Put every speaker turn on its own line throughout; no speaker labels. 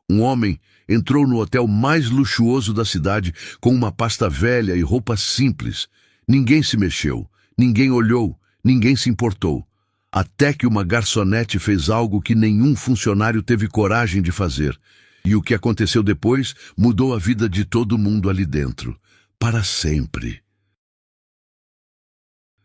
Um homem entrou no hotel mais luxuoso da cidade com uma pasta velha e roupas simples. Ninguém se mexeu, ninguém olhou, ninguém se importou. Até que uma garçonete fez algo que nenhum funcionário teve coragem de fazer. E o que aconteceu depois mudou a vida de todo mundo ali dentro. Para sempre.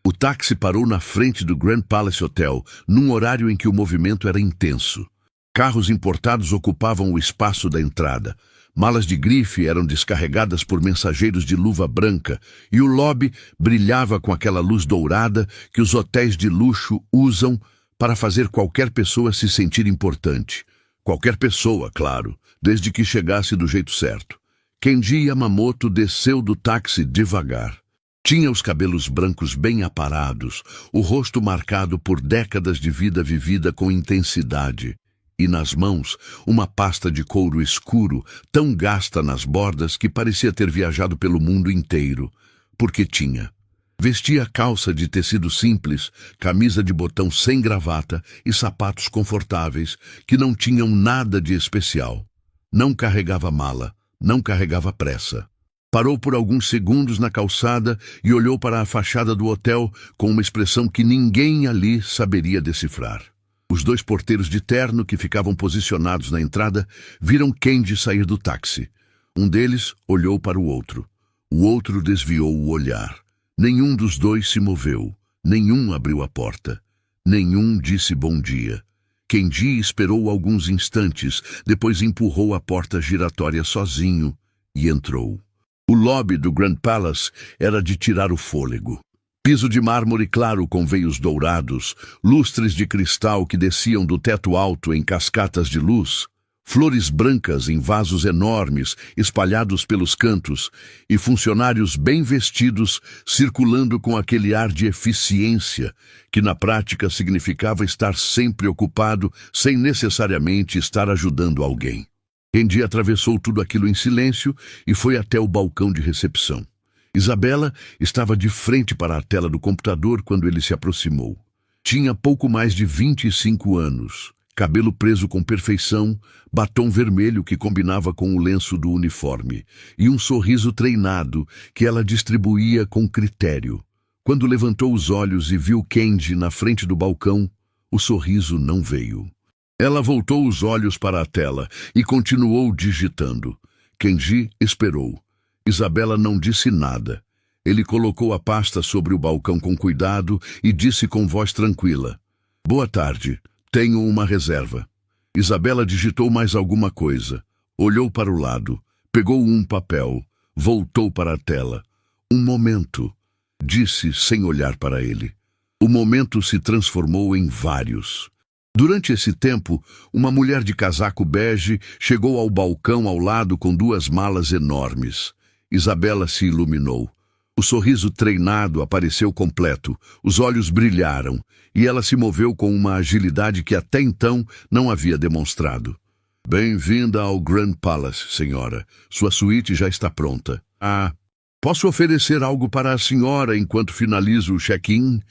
O táxi parou na frente do Grand Palace Hotel, num horário em que o movimento era intenso. Carros importados ocupavam o espaço da entrada. Malas de grife eram descarregadas por mensageiros de luva branca e o lobby brilhava com aquela luz dourada que os hotéis de luxo usam para fazer qualquer pessoa se sentir importante. Qualquer pessoa, claro, desde que chegasse do jeito certo. Kenji Yamamoto desceu do táxi devagar. Tinha os cabelos brancos bem aparados, o rosto marcado por décadas de vida vivida com intensidade. E nas mãos, uma pasta de couro escuro, tão gasta nas bordas que parecia ter viajado pelo mundo inteiro. Porque tinha. Vestia calça de tecido simples, camisa de botão sem gravata e sapatos confortáveis, que não tinham nada de especial. Não carregava mala, não carregava pressa. Parou por alguns segundos na calçada e olhou para a fachada do hotel com uma expressão que ninguém ali saberia decifrar. Os dois porteiros de terno que ficavam posicionados na entrada viram Kenji sair do táxi. Um deles olhou para o outro. O outro desviou o olhar. Nenhum dos dois se moveu. Nenhum abriu a porta. Nenhum disse bom dia. Kenji esperou alguns instantes, depois empurrou a porta giratória sozinho e entrou. O lobby do Grand Palace era de tirar o fôlego. Piso de mármore claro com veios dourados, lustres de cristal que desciam do teto alto em cascatas de luz, flores brancas em vasos enormes espalhados pelos cantos e funcionários bem vestidos circulando com aquele ar de eficiência que na prática significava estar sempre ocupado sem necessariamente estar ajudando alguém. Kenji atravessou tudo aquilo em silêncio e foi até o balcão de recepção. Isabela estava de frente para a tela do computador quando ele se aproximou. Tinha pouco mais de 25 anos, cabelo preso com perfeição, batom vermelho que combinava com o lenço do uniforme e um sorriso treinado que ela distribuía com critério. Quando levantou os olhos e viu Kenji na frente do balcão, o sorriso não veio. Ela voltou os olhos para a tela e continuou digitando. Kenji esperou. Isabela não disse nada. Ele colocou a pasta sobre o balcão com cuidado e disse com voz tranquila: "Boa tarde, tenho uma reserva." Isabela digitou mais alguma coisa. Olhou para o lado, pegou um papel, voltou para a tela. "Um momento", disse sem olhar para ele. O momento se transformou em vários. Durante esse tempo, uma mulher de casaco bege chegou ao balcão ao lado com duas malas enormes. Isabela se iluminou. O sorriso treinado apareceu completo, os olhos brilharam, e ela se moveu com uma agilidade que até então não havia demonstrado. "Bem-vinda ao Grand Palace, senhora. Sua suíte já está pronta." Posso oferecer algo para a senhora enquanto finalizo o check-in?"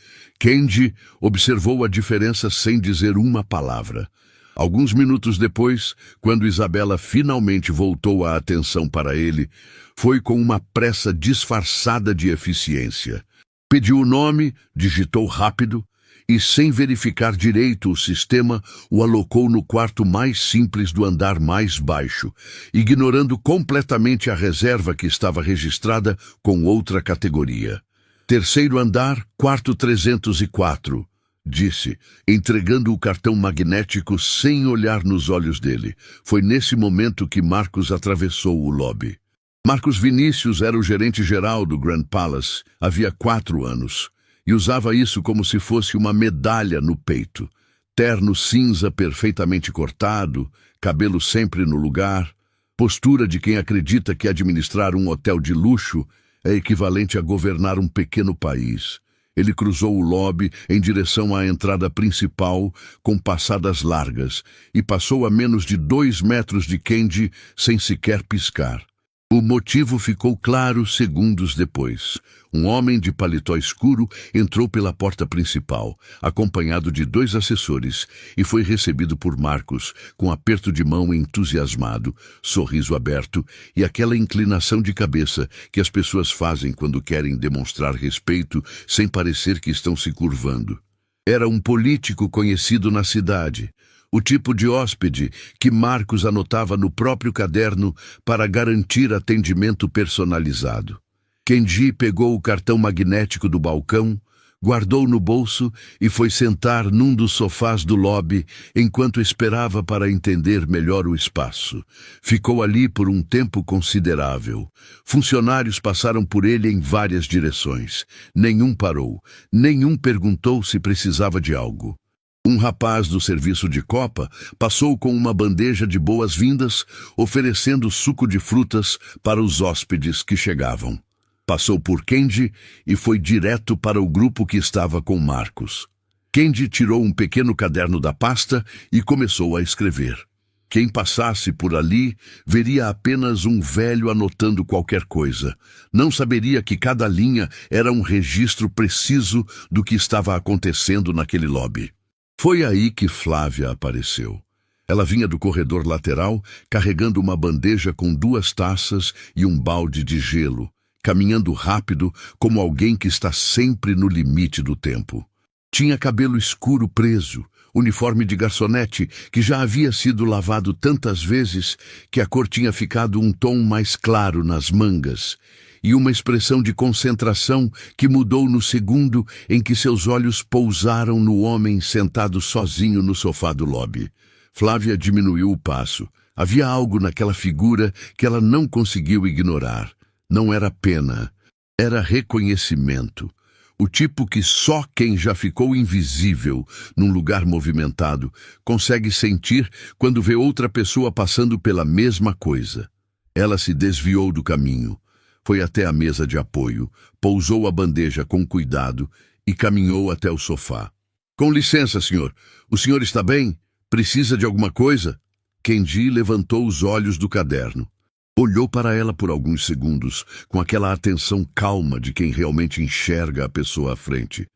Kenji observou a diferença sem dizer uma palavra. Alguns minutos depois, quando Isabela finalmente voltou a atenção para ele, foi com uma pressa disfarçada de eficiência. Pediu o nome, digitou rápido e, sem verificar direito o sistema, o alocou no quarto mais simples do andar mais baixo, ignorando completamente a reserva que estava registrada com outra categoria. "Terceiro andar, quarto 304. Disse, entregando o cartão magnético sem olhar nos olhos dele. Foi nesse momento que Marcos atravessou o lobby. Marcos Vinícius era o gerente-geral do Grand Palace havia 4 anos, e usava isso como se fosse uma medalha no peito. Terno cinza perfeitamente cortado, cabelo sempre no lugar, postura de quem acredita que administrar um hotel de luxo é equivalente a governar um pequeno país. Ele cruzou o lobby em direção à entrada principal, com passadas largas, e passou a menos de 2 metros de Kenji sem sequer piscar. O motivo ficou claro segundos depois. Um homem de paletó escuro entrou pela porta principal, acompanhado de 2 assessores, e foi recebido por Marcos, com aperto de mão entusiasmado, sorriso aberto e aquela inclinação de cabeça que as pessoas fazem quando querem demonstrar respeito sem parecer que estão se curvando. Era um político conhecido na cidade, o tipo de hóspede que Marcos anotava no próprio caderno para garantir atendimento personalizado. Kenji pegou o cartão magnético do balcão, guardou no bolso e foi sentar num dos sofás do lobby enquanto esperava para entender melhor o espaço. Ficou ali por um tempo considerável. Funcionários passaram por ele em várias direções. Nenhum parou, nenhum perguntou se precisava de algo. Um rapaz do serviço de copa passou com uma bandeja de boas-vindas, oferecendo suco de frutas para os hóspedes que chegavam. Passou por Kenji e foi direto para o grupo que estava com Marcos. Kenji tirou um pequeno caderno da pasta e começou a escrever. Quem passasse por ali veria apenas um velho anotando qualquer coisa. Não saberia que cada linha era um registro preciso do que estava acontecendo naquele lobby. Foi aí que Flávia apareceu. Ela vinha do corredor lateral, carregando uma bandeja com 2 taças e um balde de gelo, caminhando rápido como alguém que está sempre no limite do tempo. Tinha cabelo escuro preso, uniforme de garçonete que já havia sido lavado tantas vezes que a cor tinha ficado um tom mais claro nas mangas, e uma expressão de concentração que mudou no segundo em que seus olhos pousaram no homem sentado sozinho no sofá do lobby. Flávia diminuiu o passo. Havia algo naquela figura que ela não conseguiu ignorar. Não era pena, era reconhecimento. O tipo que só quem já ficou invisível num lugar movimentado consegue sentir quando vê outra pessoa passando pela mesma coisa. Ela se desviou do caminho. Foi até a mesa de apoio, pousou a bandeja com cuidado e caminhou até o sofá. Com licença, senhor. O senhor está bem? Precisa de alguma coisa? Kenji levantou os olhos do caderno. Olhou para ela por alguns segundos, com aquela atenção calma de quem realmente enxerga a pessoa à frente.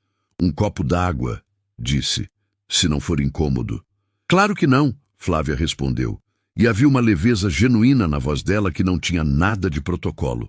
Um copo d'água, disse, se não for incômodo. Claro que não, Flávia respondeu. E havia uma leveza genuína na voz dela que não tinha nada de protocolo.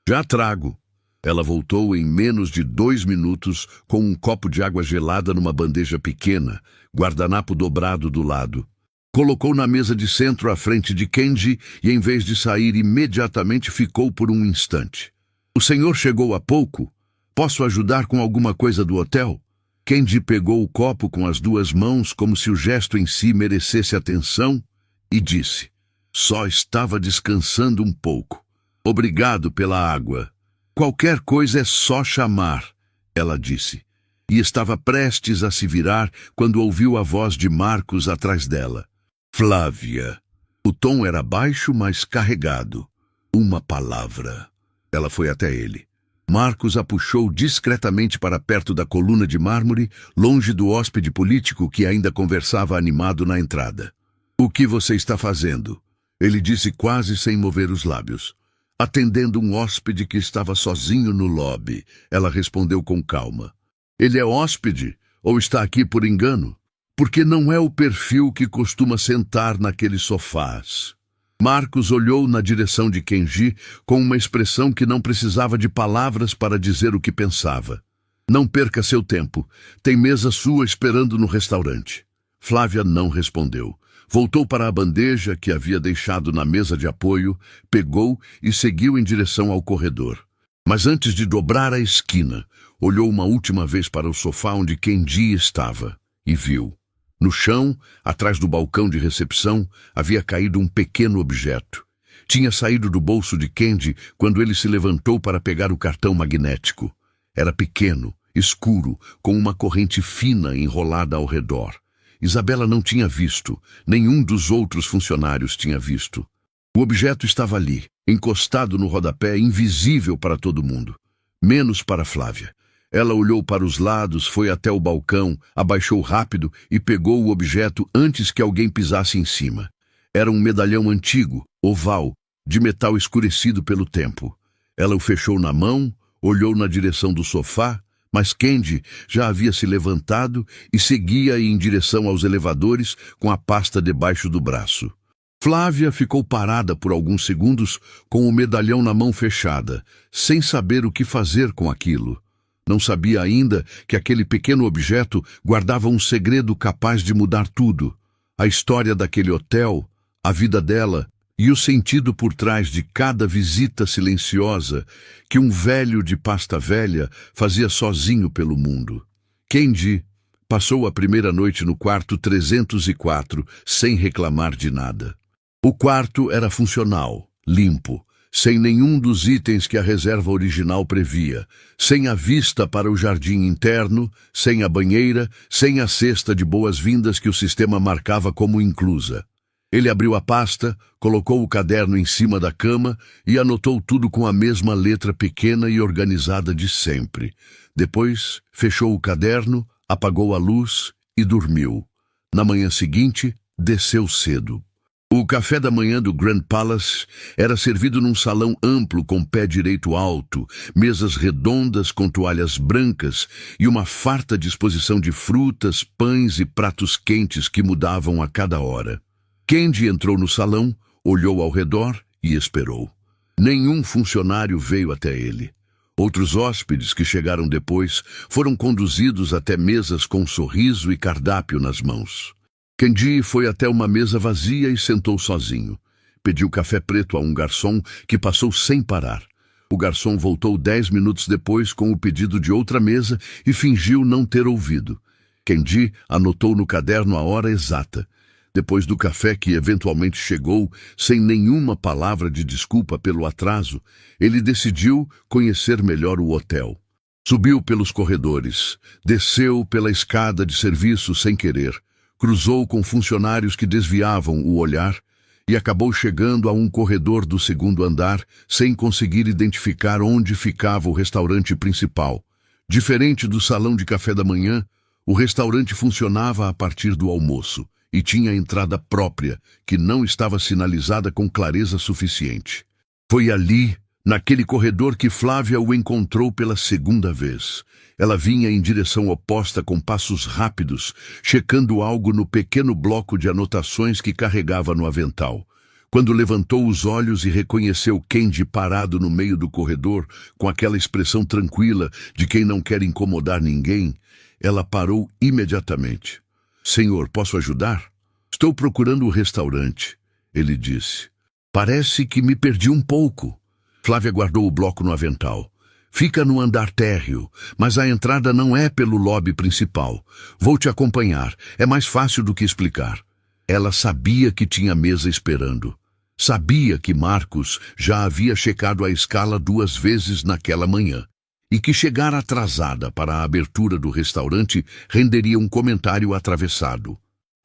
Já trago. Ela voltou em menos de 2 minutos com um copo de água gelada numa bandeja pequena, guardanapo dobrado do lado. Colocou na mesa de centro à frente de Kenji e, em vez de sair imediatamente, ficou por um instante. O senhor chegou há pouco? Posso ajudar com alguma coisa do hotel? Kenji pegou o copo com as 2 mãos como se o gesto em si merecesse atenção e disse, só estava descansando um pouco. Obrigado pela água. Qualquer coisa é só chamar, ela disse. E estava prestes a se virar quando ouviu a voz de Marcos atrás dela. Flávia. O tom era baixo, mas carregado. Uma palavra. Ela foi até ele. Marcos a puxou discretamente para perto da coluna de mármore, longe do hóspede político que ainda conversava animado na entrada. O que você está fazendo? Ele disse quase sem mover os lábios. Atendendo um hóspede que estava sozinho no lobby, ela respondeu com calma. Ele é hóspede ou está aqui por engano? Porque não é o perfil que costuma sentar naqueles sofás. Marcos olhou na direção de Kenji com uma expressão que não precisava de palavras para dizer o que pensava. Não perca seu tempo. Tem mesa sua esperando no restaurante. Flávia não respondeu. Voltou para a bandeja que havia deixado na mesa de apoio, pegou e seguiu em direção ao corredor. Mas antes de dobrar a esquina, olhou uma última vez para o sofá onde Kenji estava e viu. No chão, atrás do balcão de recepção, havia caído um pequeno objeto. Tinha saído do bolso de Kenji quando ele se levantou para pegar o cartão magnético. Era pequeno, escuro, com uma corrente fina enrolada ao redor. Isabela não tinha visto, nenhum dos outros funcionários tinha visto. O objeto estava ali, encostado no rodapé, invisível para todo mundo, menos para Flávia. Ela olhou para os lados, foi até o balcão, abaixou rápido e pegou o objeto antes que alguém pisasse em cima. Era um medalhão antigo, oval, de metal escurecido pelo tempo. Ela o fechou na mão, olhou na direção do sofá, mas Candy já havia se levantado e seguia em direção aos elevadores com a pasta debaixo do braço. Flávia ficou parada por alguns segundos com o medalhão na mão fechada, sem saber o que fazer com aquilo. Não sabia ainda que aquele pequeno objeto guardava um segredo capaz de mudar tudo. A história daquele hotel, a vida dela e o sentido por trás de cada visita silenciosa que um velho de pasta velha fazia sozinho pelo mundo. Candy passou a primeira noite no quarto 304 sem reclamar de nada. O quarto era funcional, limpo, sem nenhum dos itens que a reserva original previa, sem a vista para o jardim interno, sem a banheira, sem a cesta de boas-vindas que o sistema marcava como inclusa. Ele abriu a pasta, colocou o caderno em cima da cama e anotou tudo com a mesma letra pequena e organizada de sempre. Depois, fechou o caderno, apagou a luz e dormiu. Na manhã seguinte, desceu cedo. O café da manhã do Grand Palace era servido num salão amplo com pé direito alto, mesas redondas com toalhas brancas e uma farta disposição de frutas, pães e pratos quentes que mudavam a cada hora. Candy entrou no salão, olhou ao redor e esperou. Nenhum funcionário veio até ele. Outros hóspedes que chegaram depois foram conduzidos até mesas com sorriso e cardápio nas mãos. Candy foi até uma mesa vazia e sentou sozinho. Pediu café preto a um garçom que passou sem parar. O garçom voltou 10 minutos depois com o pedido de outra mesa e fingiu não ter ouvido. Candy anotou no caderno a hora exata. Depois do café que eventualmente chegou, sem nenhuma palavra de desculpa pelo atraso, ele decidiu conhecer melhor o hotel. Subiu pelos corredores, desceu pela escada de serviço sem querer, cruzou com funcionários que desviavam o olhar e acabou chegando a um corredor do segundo andar sem conseguir identificar onde ficava o restaurante principal. Diferente do salão de café da manhã, o restaurante funcionava a partir do almoço e tinha entrada própria, que não estava sinalizada com clareza suficiente. Foi ali, naquele corredor, que Flávia o encontrou pela segunda vez. Ela vinha em direção oposta com passos rápidos, checando algo no pequeno bloco de anotações que carregava no avental. Quando levantou os olhos e reconheceu Candy parado no meio do corredor, com aquela expressão tranquila de quem não quer incomodar ninguém, ela parou imediatamente. "Senhor, posso ajudar?" "Estou procurando o restaurante", ele disse. "Parece que me perdi um pouco." Flávia guardou o bloco no avental. "Fica no andar térreo, mas a entrada não é pelo lobby principal. Vou te acompanhar, é mais fácil do que explicar." Ela sabia que tinha mesa esperando. Sabia que Marcos já havia checado a escala 2 vezes naquela manhã, e que chegar atrasada para a abertura do restaurante renderia um comentário atravessado.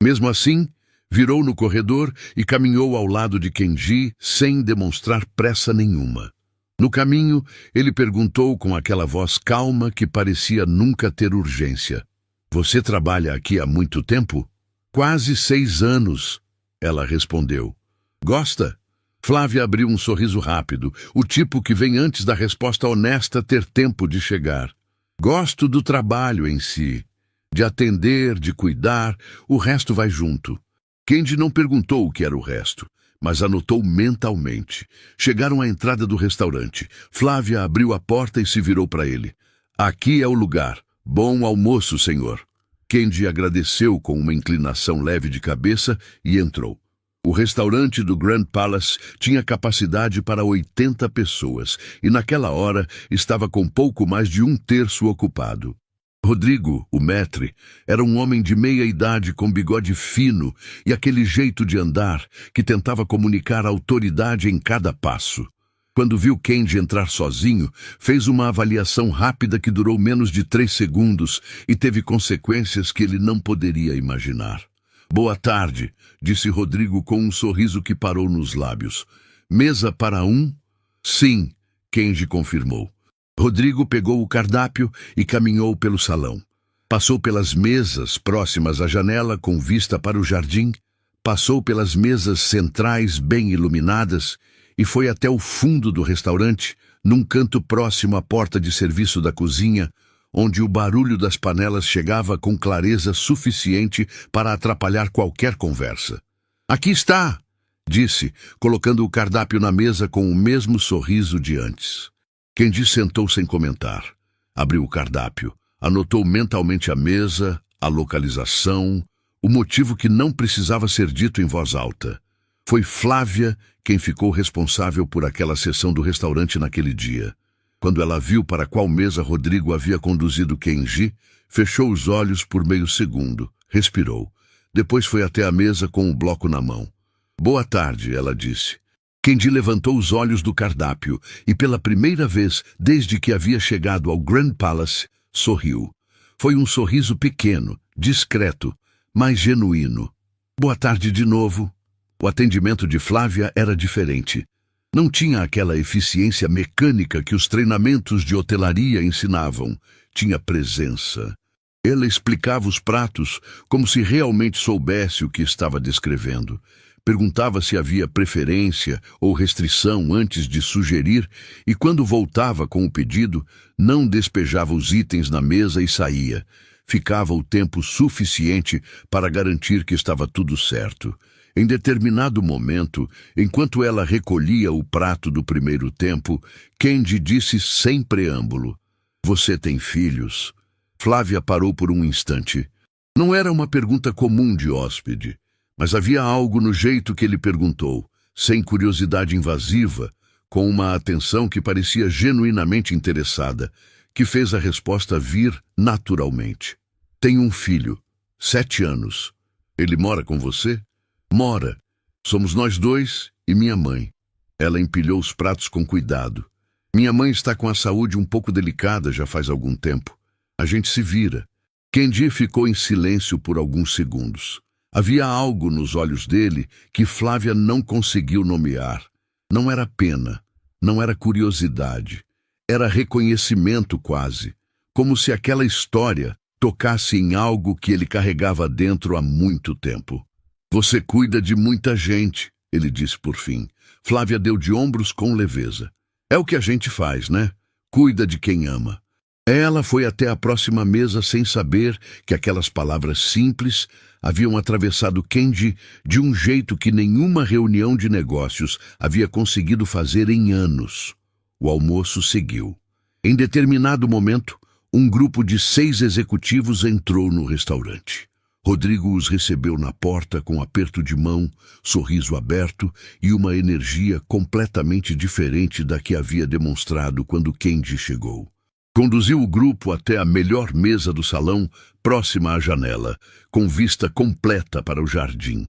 Mesmo assim, virou no corredor e caminhou ao lado de Candy sem demonstrar pressa nenhuma. No caminho, ele perguntou com aquela voz calma que parecia nunca ter urgência: "Você trabalha aqui há muito tempo?" "Quase 6 anos", ela respondeu. "Gosta?" Flávia abriu um sorriso rápido, o tipo que vem antes da resposta honesta ter tempo de chegar. "Gosto do trabalho em si, de atender, de cuidar, o resto vai junto." Candy não perguntou o que era o resto, mas anotou mentalmente. Chegaram à entrada do restaurante. Flávia abriu a porta e se virou para ele. "Aqui é o lugar. Bom almoço, senhor." Candy agradeceu com uma inclinação leve de cabeça e entrou. O restaurante do Grand Palace tinha capacidade para 80 pessoas e naquela hora estava com pouco mais de 1/3 ocupado. Rodrigo, o maître, era um homem de meia idade com bigode fino e aquele jeito de andar que tentava comunicar autoridade em cada passo. Quando viu Candy entrar sozinho, fez uma avaliação rápida que durou menos de 3 segundos e teve consequências que ele não poderia imaginar. "Boa tarde", disse Rodrigo com um sorriso que parou nos lábios. "Mesa para um?" "Sim", Candy confirmou. Rodrigo pegou o cardápio e caminhou pelo salão. Passou pelas mesas próximas à janela com vista para o jardim, passou pelas mesas centrais bem iluminadas e foi até o fundo do restaurante, num canto próximo à porta de serviço da cozinha, onde o barulho das panelas chegava com clareza suficiente para atrapalhar qualquer conversa. "Aqui está!" disse, colocando o cardápio na mesa com o mesmo sorriso de antes. Kendi sentou sem comentar. Abriu o cardápio, anotou mentalmente a mesa, a localização, o motivo que não precisava ser dito em voz alta. Foi Flávia quem ficou responsável por aquela sessão do restaurante naquele dia. Quando ela viu para qual mesa Rodrigo havia conduzido Kendi, fechou os olhos por meio segundo, respirou. Depois foi até a mesa com o bloco na mão. "Boa tarde", ela disse. Kendi levantou os olhos do cardápio e, pela primeira vez desde que havia chegado ao Grand Palace, sorriu. Foi um sorriso pequeno, discreto, mas genuíno. "Boa tarde de novo." O atendimento de Flávia era diferente. Não tinha aquela eficiência mecânica que os treinamentos de hotelaria ensinavam. Tinha presença. Ela explicava os pratos como se realmente soubesse o que estava descrevendo. Perguntava se havia preferência ou restrição antes de sugerir e, quando voltava com o pedido, não despejava os itens na mesa e saía. Ficava o tempo suficiente para garantir que estava tudo certo. Em determinado momento, enquanto ela recolhia o prato do primeiro tempo, Kendi disse sem preâmbulo: "Você tem filhos?" Flávia parou por um instante. Não era uma pergunta comum de hóspede, mas havia algo no jeito que ele perguntou, sem curiosidade invasiva, com uma atenção que parecia genuinamente interessada, que fez a resposta vir naturalmente. "Tenho um filho, 7 anos. Ele mora com você?" "Mora. Somos nós dois e minha mãe." Ela empilhou os pratos com cuidado. "Minha mãe está com a saúde um pouco delicada já faz algum tempo. A gente se vira." Kendi ficou em silêncio por alguns segundos. Havia algo nos olhos dele que Flávia não conseguiu nomear. Não era pena, não era curiosidade. Era reconhecimento quase, como se aquela história tocasse em algo que ele carregava dentro há muito tempo. "Você cuida de muita gente", ele disse por fim. Flávia deu de ombros com leveza. "É o que a gente faz, né? Cuida de quem ama." Ela foi até a próxima mesa sem saber que aquelas palavras simples haviam atravessado Kendi de um jeito que nenhuma reunião de negócios havia conseguido fazer em anos. O almoço seguiu. Em determinado momento, um grupo de 6 executivos entrou no restaurante. Rodrigo os recebeu na porta com aperto de mão, sorriso aberto e uma energia completamente diferente da que havia demonstrado quando Kendi chegou. Conduziu o grupo até a melhor mesa do salão, próxima à janela, com vista completa para o jardim.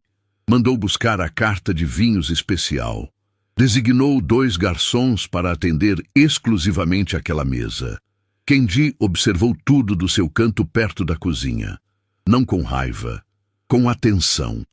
Mandou buscar a carta de vinhos especial. Designou 2 garçons para atender exclusivamente aquela mesa. Kendi observou tudo do seu canto perto da cozinha. Não com raiva, com atenção.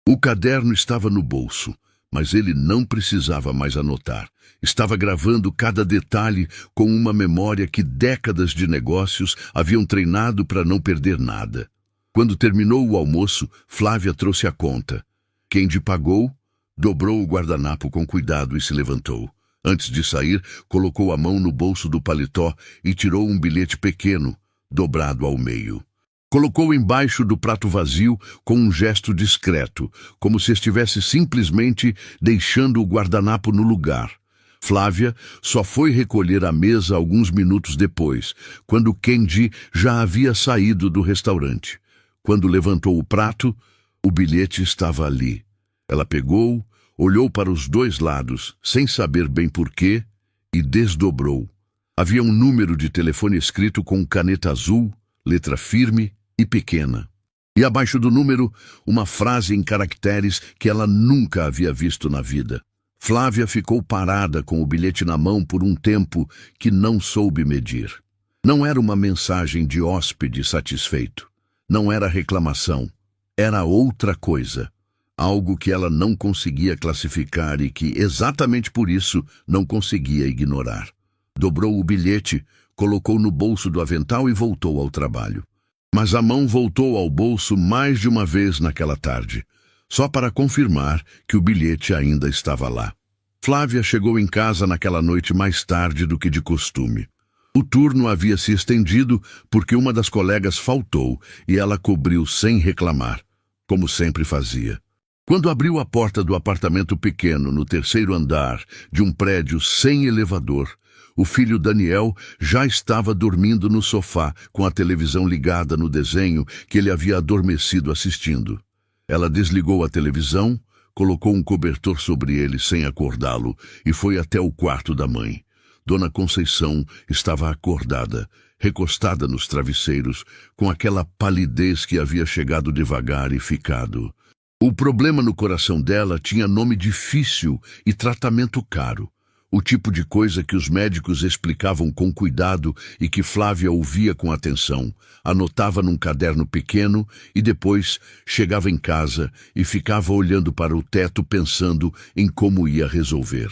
O caderno estava no bolso, mas ele não precisava mais anotar. Estava gravando cada detalhe com uma memória que décadas de negócios haviam treinado para não perder nada. Quando terminou o almoço, Flávia trouxe a conta. Kendi pagou, dobrou o guardanapo com cuidado e se levantou. Antes de sair, colocou a mão no bolso do paletó e tirou um bilhete pequeno, dobrado ao meio. Colocou embaixo do prato vazio com um gesto discreto, como se estivesse simplesmente deixando o guardanapo no lugar. Flávia só foi recolher a mesa alguns minutos depois, quando Kendi já havia saído do restaurante. Quando levantou o prato, o bilhete estava ali. Ela pegou, olhou para os 2 lados, sem saber bem porquê, e desdobrou. Havia um número de telefone escrito com caneta azul, letra firme e pequena. E abaixo do número, uma frase em caracteres que ela nunca havia visto na vida. Flávia ficou parada com o bilhete na mão por um tempo que não soube medir. Não era uma mensagem de hóspede satisfeito. Não era reclamação. Era outra coisa. Algo que ela não conseguia classificar e que, exatamente por isso, não conseguia ignorar. Dobrou o bilhete, colocou no bolso do avental e voltou ao trabalho. Mas a mão voltou ao bolso mais de uma vez naquela tarde, só para confirmar que o bilhete ainda estava lá. Flávia chegou em casa naquela noite mais tarde do que de costume. O turno havia se estendido porque uma das colegas faltou e ela cobriu sem reclamar, como sempre fazia. Quando abriu a porta do apartamento pequeno no terceiro andar de um prédio sem elevador, o filho Daniel já estava dormindo no sofá com a televisão ligada no desenho que ele havia adormecido assistindo. Ela desligou a televisão, colocou um cobertor sobre ele sem acordá-lo e foi até o quarto da mãe. Dona Conceição estava acordada, recostada nos travesseiros, com aquela palidez que havia chegado devagar e ficado. O problema no coração dela tinha nome difícil e tratamento caro. O tipo de coisa que os médicos explicavam com cuidado e que Flávia ouvia com atenção, anotava num caderno pequeno e depois chegava em casa e ficava olhando para o teto pensando em como ia resolver.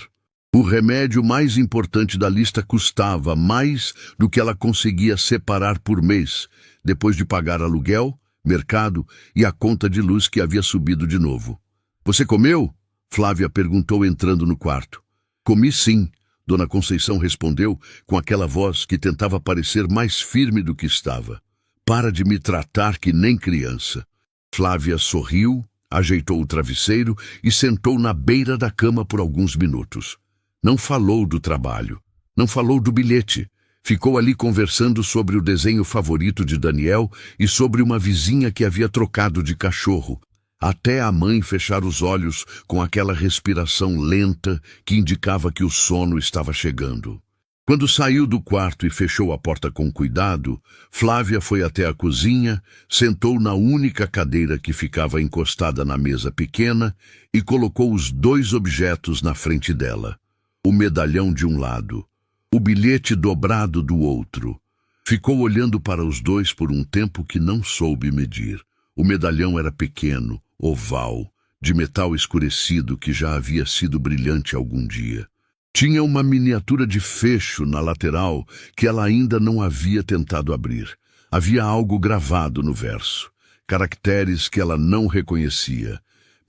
O remédio mais importante da lista custava mais do que ela conseguia separar por mês, depois de pagar aluguel, mercado e a conta de luz que havia subido de novo. "Você comeu?" Flávia perguntou entrando no quarto. "Comi sim", Dona Conceição respondeu com aquela voz que tentava parecer mais firme do que estava. "Para de me tratar que nem criança." Flávia sorriu, ajeitou o travesseiro e sentou na beira da cama por alguns minutos. Não falou do trabalho, não falou do bilhete. Ficou ali conversando sobre o desenho favorito de Daniel e sobre uma vizinha que havia trocado de cachorro, até a mãe fechar os olhos com aquela respiração lenta que indicava que o sono estava chegando. Quando saiu do quarto e fechou a porta com cuidado, Flávia foi até a cozinha, sentou na única cadeira que ficava encostada na mesa pequena e colocou os dois objetos na frente dela. O medalhão de um lado, o bilhete dobrado do outro. Ficou olhando para os dois por um tempo que não soube medir. O medalhão era pequeno, oval, de metal escurecido que já havia sido brilhante algum dia. Tinha uma miniatura de fecho na lateral que ela ainda não havia tentado abrir. Havia algo gravado no verso, caracteres que ela não reconhecia,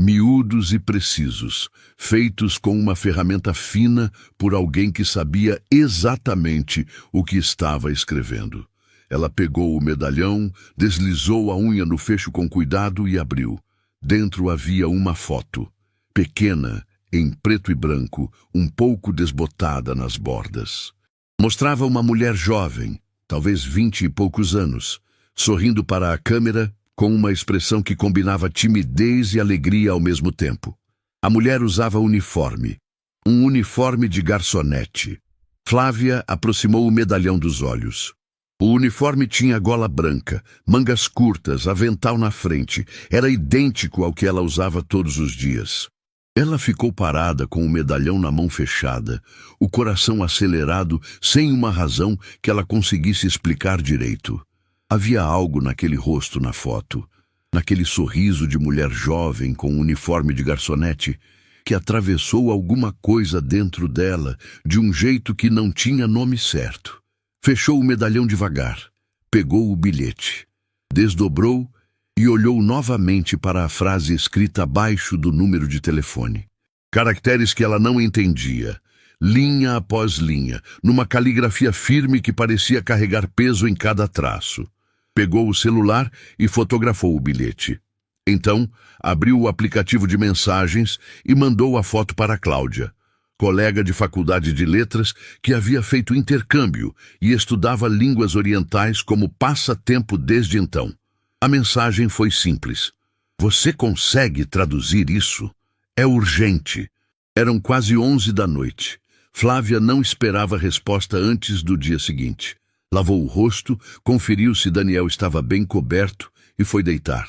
miúdos e precisos, feitos com uma ferramenta fina por alguém que sabia exatamente o que estava escrevendo. Ela pegou o medalhão, deslizou a unha no fecho com cuidado e abriu. Dentro havia uma foto, pequena, em preto e branco, um pouco desbotada nas bordas. Mostrava uma mulher jovem, talvez 20 e poucos anos, sorrindo para a câmera com uma expressão que combinava timidez e alegria ao mesmo tempo. A mulher usava uniforme, um uniforme de garçonete. Flávia aproximou o medalhão dos olhos. O uniforme tinha gola branca, mangas curtas, avental na frente. Era idêntico ao que ela usava todos os dias. Ela ficou parada com o medalhão na mão fechada, o coração acelerado sem uma razão que ela conseguisse explicar direito. Havia algo naquele rosto na foto, naquele sorriso de mulher jovem com uniforme de garçonete, que atravessou alguma coisa dentro dela de um jeito que não tinha nome certo. Fechou o medalhão devagar, pegou o bilhete, desdobrou e olhou novamente para a frase escrita abaixo do número de telefone. Caracteres que ela não entendia, linha após linha, numa caligrafia firme que parecia carregar peso em cada traço. Pegou o celular e fotografou o bilhete. Então, abriu o aplicativo de mensagens e mandou a foto para Cláudia, colega de faculdade de letras que havia feito intercâmbio e estudava línguas orientais como passatempo desde então. A mensagem foi simples. "Você consegue traduzir isso? É urgente." Eram quase 11 da noite. Flávia não esperava a resposta antes do dia seguinte. Lavou o rosto, conferiu se Daniel estava bem coberto e foi deitar.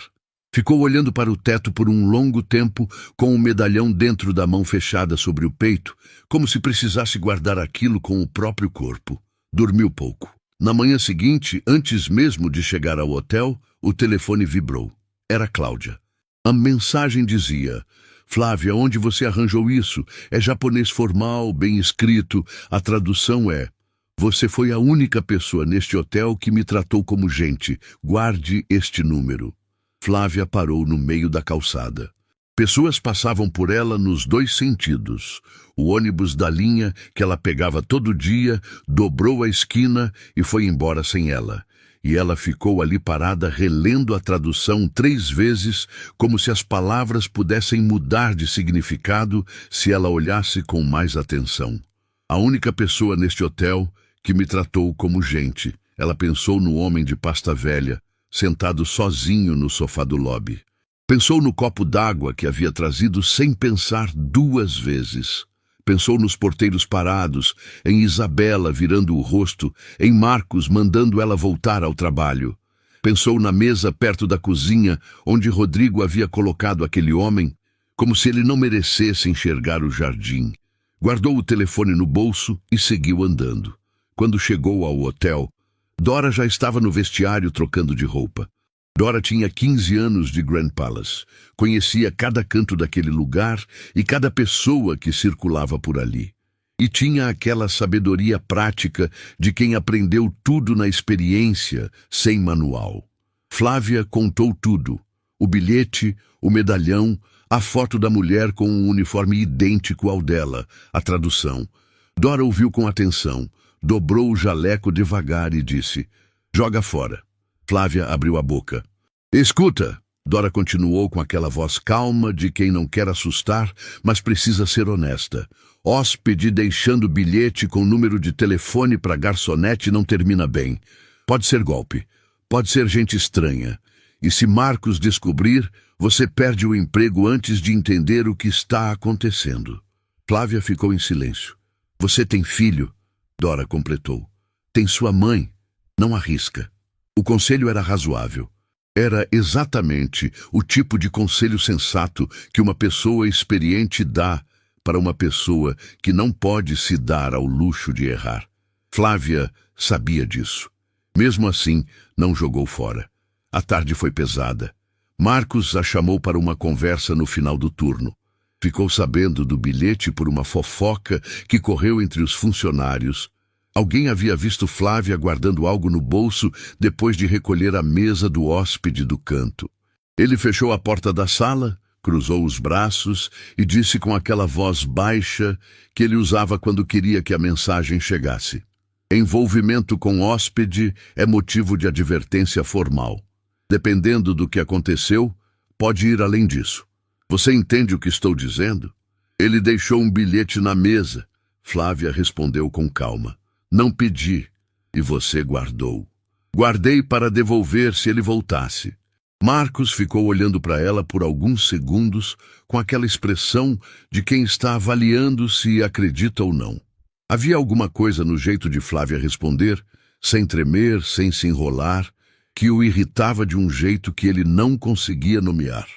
Ficou olhando para o teto por um longo tempo, com o medalhão dentro da mão fechada sobre o peito, como se precisasse guardar aquilo com o próprio corpo. Dormiu pouco. Na manhã seguinte, antes mesmo de chegar ao hotel, o telefone vibrou. Era Cláudia. A mensagem dizia: "Flávia, onde você arranjou isso? É japonês formal, bem escrito. A tradução é: você foi a única pessoa neste hotel que me tratou como gente. Guarde este número." Flávia parou no meio da calçada. Pessoas passavam por ela nos dois sentidos. O ônibus da linha, que ela pegava todo dia, dobrou a esquina e foi embora sem ela. E ela ficou ali parada, relendo a tradução 3 vezes, como se as palavras pudessem mudar de significado se ela olhasse com mais atenção. A única pessoa neste hotel que me tratou como gente. Ela pensou no homem de pasta velha, sentado sozinho no sofá do lobby. Pensou no copo d'água que havia trazido sem pensar 2 vezes. Pensou nos porteiros parados, em Isabela virando o rosto, em Marcos mandando ela voltar ao trabalho. Pensou na mesa perto da cozinha, onde Rodrigo havia colocado aquele homem, como se ele não merecesse enxergar o jardim. Guardou o telefone no bolso e seguiu andando. Quando chegou ao hotel, Dora já estava no vestiário trocando de roupa. Dora tinha 15 anos de Grand Palace. Conhecia cada canto daquele lugar e cada pessoa que circulava por ali. E tinha aquela sabedoria prática de quem aprendeu tudo na experiência, sem manual. Flávia contou tudo. O bilhete, o medalhão, a foto da mulher com um uniforme idêntico ao dela, a tradução. Dora ouviu com atenção, dobrou o jaleco devagar e disse: "Joga fora." Flávia abriu a boca. "Escuta," Dora continuou com aquela voz calma de quem não quer assustar, mas precisa ser honesta. "Hóspede deixando bilhete com número de telefone para garçonete não termina bem. Pode ser golpe, pode ser gente estranha. E se Marcos descobrir, você perde o emprego antes de entender o que está acontecendo." Flávia ficou em silêncio. "Você tem filho?" Dora completou. "Tem sua mãe. Não arrisca." O conselho era razoável. Era exatamente o tipo de conselho sensato que uma pessoa experiente dá para uma pessoa que não pode se dar ao luxo de errar. Flávia sabia disso. Mesmo assim, não jogou fora. A tarde foi pesada. Marcos a chamou para uma conversa no final do turno. Ficou sabendo do bilhete por uma fofoca que correu entre os funcionários. Alguém havia visto Flávia guardando algo no bolso depois de recolher a mesa do hóspede do canto. Ele fechou a porta da sala, cruzou os braços e disse com aquela voz baixa que ele usava quando queria que a mensagem chegasse: "Envolvimento com hóspede é motivo de advertência formal. Dependendo do que aconteceu, pode ir além disso. Você entende o que estou dizendo?" "Ele deixou um bilhete na mesa." Flávia respondeu com calma. "Não pedi, e você guardou." "Guardei para devolver se ele voltasse." Marcos ficou olhando para ela por alguns segundos com aquela expressão de quem está avaliando se acredita ou não. Havia alguma coisa no jeito de Flávia responder, sem tremer, sem se enrolar, que o irritava de um jeito que ele não conseguia nomear.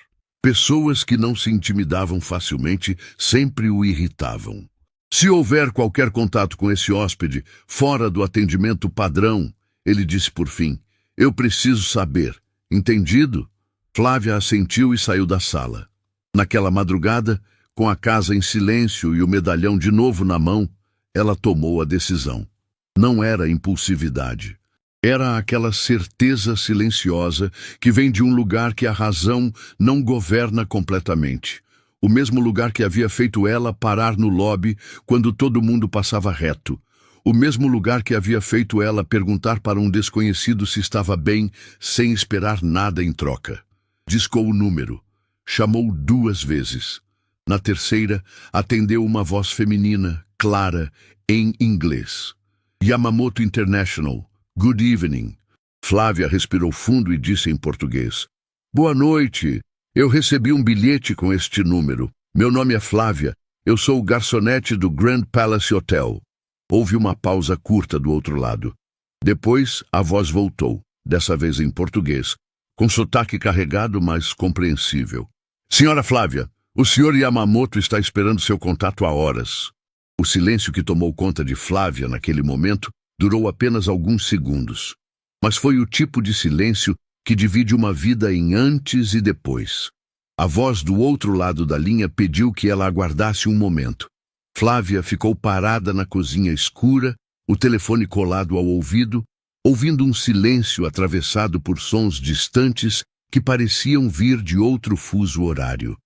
Pessoas que não se intimidavam facilmente sempre o irritavam. "Se houver qualquer contato com esse hóspede, fora do atendimento padrão," ele disse por fim, "eu preciso saber. Entendido?" Flávia assentiu e saiu da sala. Naquela madrugada, com a casa em silêncio e o medalhão de novo na mão, ela tomou a decisão. Não era impulsividade. Era aquela certeza silenciosa que vem de um lugar que a razão não governa completamente. O mesmo lugar que havia feito ela parar no lobby quando todo mundo passava reto. O mesmo lugar que havia feito ela perguntar para um desconhecido se estava bem, sem esperar nada em troca. Discou o número. Chamou 2 vezes. Na terceira, atendeu uma voz feminina, clara, em inglês. "Yamamoto International. Good evening." Flávia respirou fundo e disse em português: "Boa noite. Eu recebi um bilhete com este número. Meu nome é Flávia. Eu sou o garçonete do Grand Palace Hotel." Houve uma pausa curta do outro lado. Depois, a voz voltou, dessa vez em português, com sotaque carregado, mas compreensível. "Senhora Flávia, o senhor Yamamoto está esperando seu contato há horas." O silêncio que tomou conta de Flávia naquele momento durou apenas alguns segundos. Mas foi o tipo de silêncio que divide uma vida em antes e depois. A voz do outro lado da linha pediu que ela aguardasse um momento. Flávia ficou parada na cozinha escura, o telefone colado ao ouvido, ouvindo um silêncio atravessado por sons distantes que pareciam vir de outro fuso horário.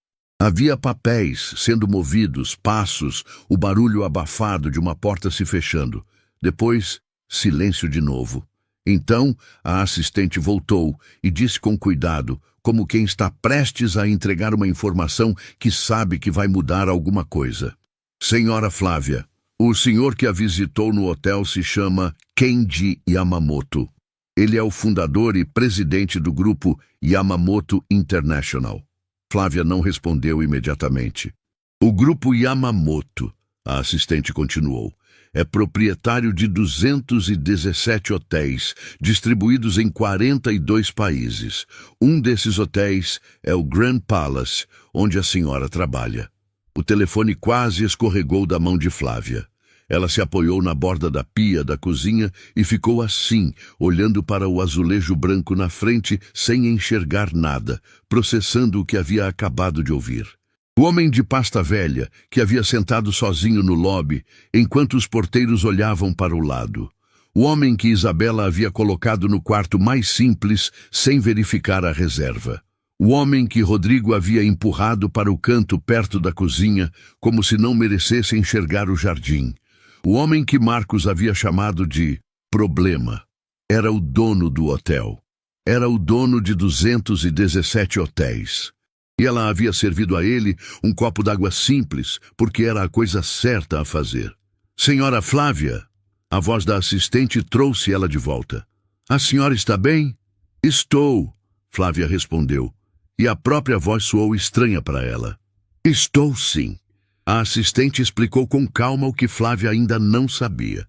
Havia papéis sendo movidos, passos, o barulho abafado de uma porta se fechando. Depois, silêncio de novo. Então, a assistente voltou e disse com cuidado, como quem está prestes a entregar uma informação que sabe que vai mudar alguma coisa. Senhora Flávia, o senhor que a visitou no hotel se chama Kenji Yamamoto. Ele é o fundador e presidente do grupo Yamamoto International. Flávia não respondeu imediatamente. O grupo Yamamoto, a assistente continuou, é proprietário de 217 hotéis, distribuídos em 42 países. Um desses hotéis é o Grand Palace, onde a senhora trabalha. O telefone quase escorregou da mão de Flávia. Ela se apoiou na borda da pia da cozinha e ficou assim, olhando para o azulejo branco na frente, sem enxergar nada, processando o que havia acabado de ouvir. O homem de pasta velha, que havia sentado sozinho no lobby, enquanto os porteiros olhavam para o lado. O homem que Isabela havia colocado no quarto mais simples, sem verificar a reserva. O homem que Rodrigo havia empurrado para o canto perto da cozinha, como se não merecesse enxergar o jardim. O homem que Marcos havia chamado de problema. Era o dono do hotel. Era o dono de 217 hotéis. E ela havia servido a ele um copo d'água simples, porque era a coisa certa a fazer. Senhora Flávia, a voz da assistente trouxe ela de volta. A senhora está bem? Estou, Flávia respondeu, e a própria voz soou estranha para ela. Estou sim. A assistente explicou com calma o que Flávia ainda não sabia.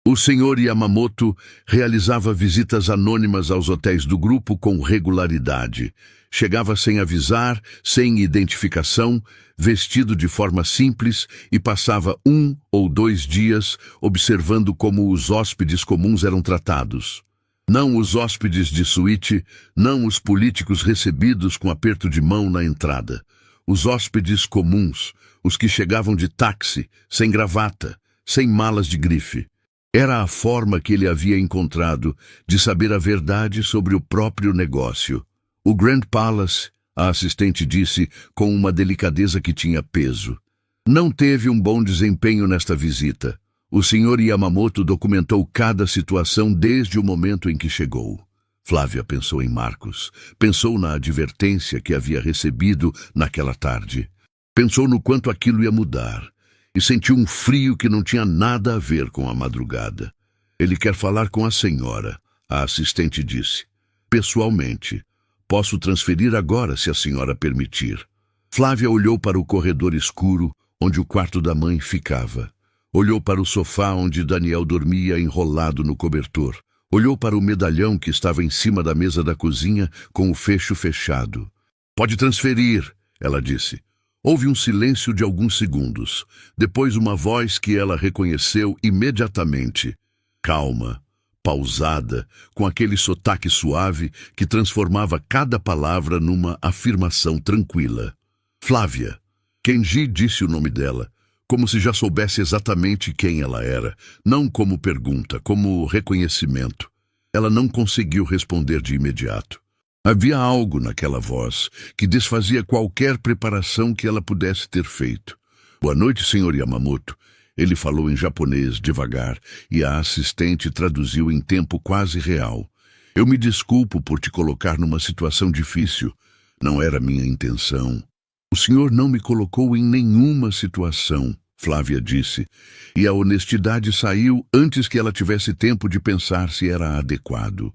O senhor Yamamoto realizava visitas anônimas aos hotéis do grupo com regularidade. Chegava sem avisar, sem identificação, vestido de forma simples e passava 1 ou 2 dias observando como os hóspedes comuns eram tratados. Não os hóspedes de suíte, não os políticos recebidos com aperto de mão na entrada. Os hóspedes comuns, os que chegavam de táxi, sem gravata, sem malas de grife. Era a forma que ele havia encontrado de saber a verdade sobre o próprio negócio. O Grand Palace, a assistente disse com uma delicadeza que tinha peso, não teve um bom desempenho nesta visita. O Sr. Yamamoto documentou cada situação desde o momento em que chegou. Flávia pensou em Marcos, pensou na advertência que havia recebido naquela tarde. Pensou no quanto aquilo ia mudar e sentiu um frio que não tinha nada a ver com a madrugada. Ele quer falar com a senhora, a assistente disse. Pessoalmente. Posso transferir agora, se a senhora permitir. Flávia olhou para o corredor escuro, onde o quarto da mãe ficava. Olhou para o sofá onde Daniel dormia enrolado no cobertor. Olhou para o medalhão que estava em cima da mesa da cozinha com o fecho fechado. Pode transferir, ela disse. Houve um silêncio de alguns segundos. Depois uma voz que ela reconheceu imediatamente. Calma, pausada, com aquele sotaque suave que transformava cada palavra numa afirmação tranquila. Flávia. Kenji disse o nome dela, como se já soubesse exatamente quem ela era, não como pergunta, como reconhecimento. Ela não conseguiu responder de imediato. Havia algo naquela voz que desfazia qualquer preparação que ela pudesse ter feito. Boa noite, Sr. Yamamoto. Ele falou em japonês devagar e a assistente traduziu em tempo quase real. Eu me desculpo por te colocar numa situação difícil. Não era minha intenção. O senhor não me colocou em nenhuma situação, Flávia disse, e a honestidade saiu antes que ela tivesse tempo de pensar se era adequado.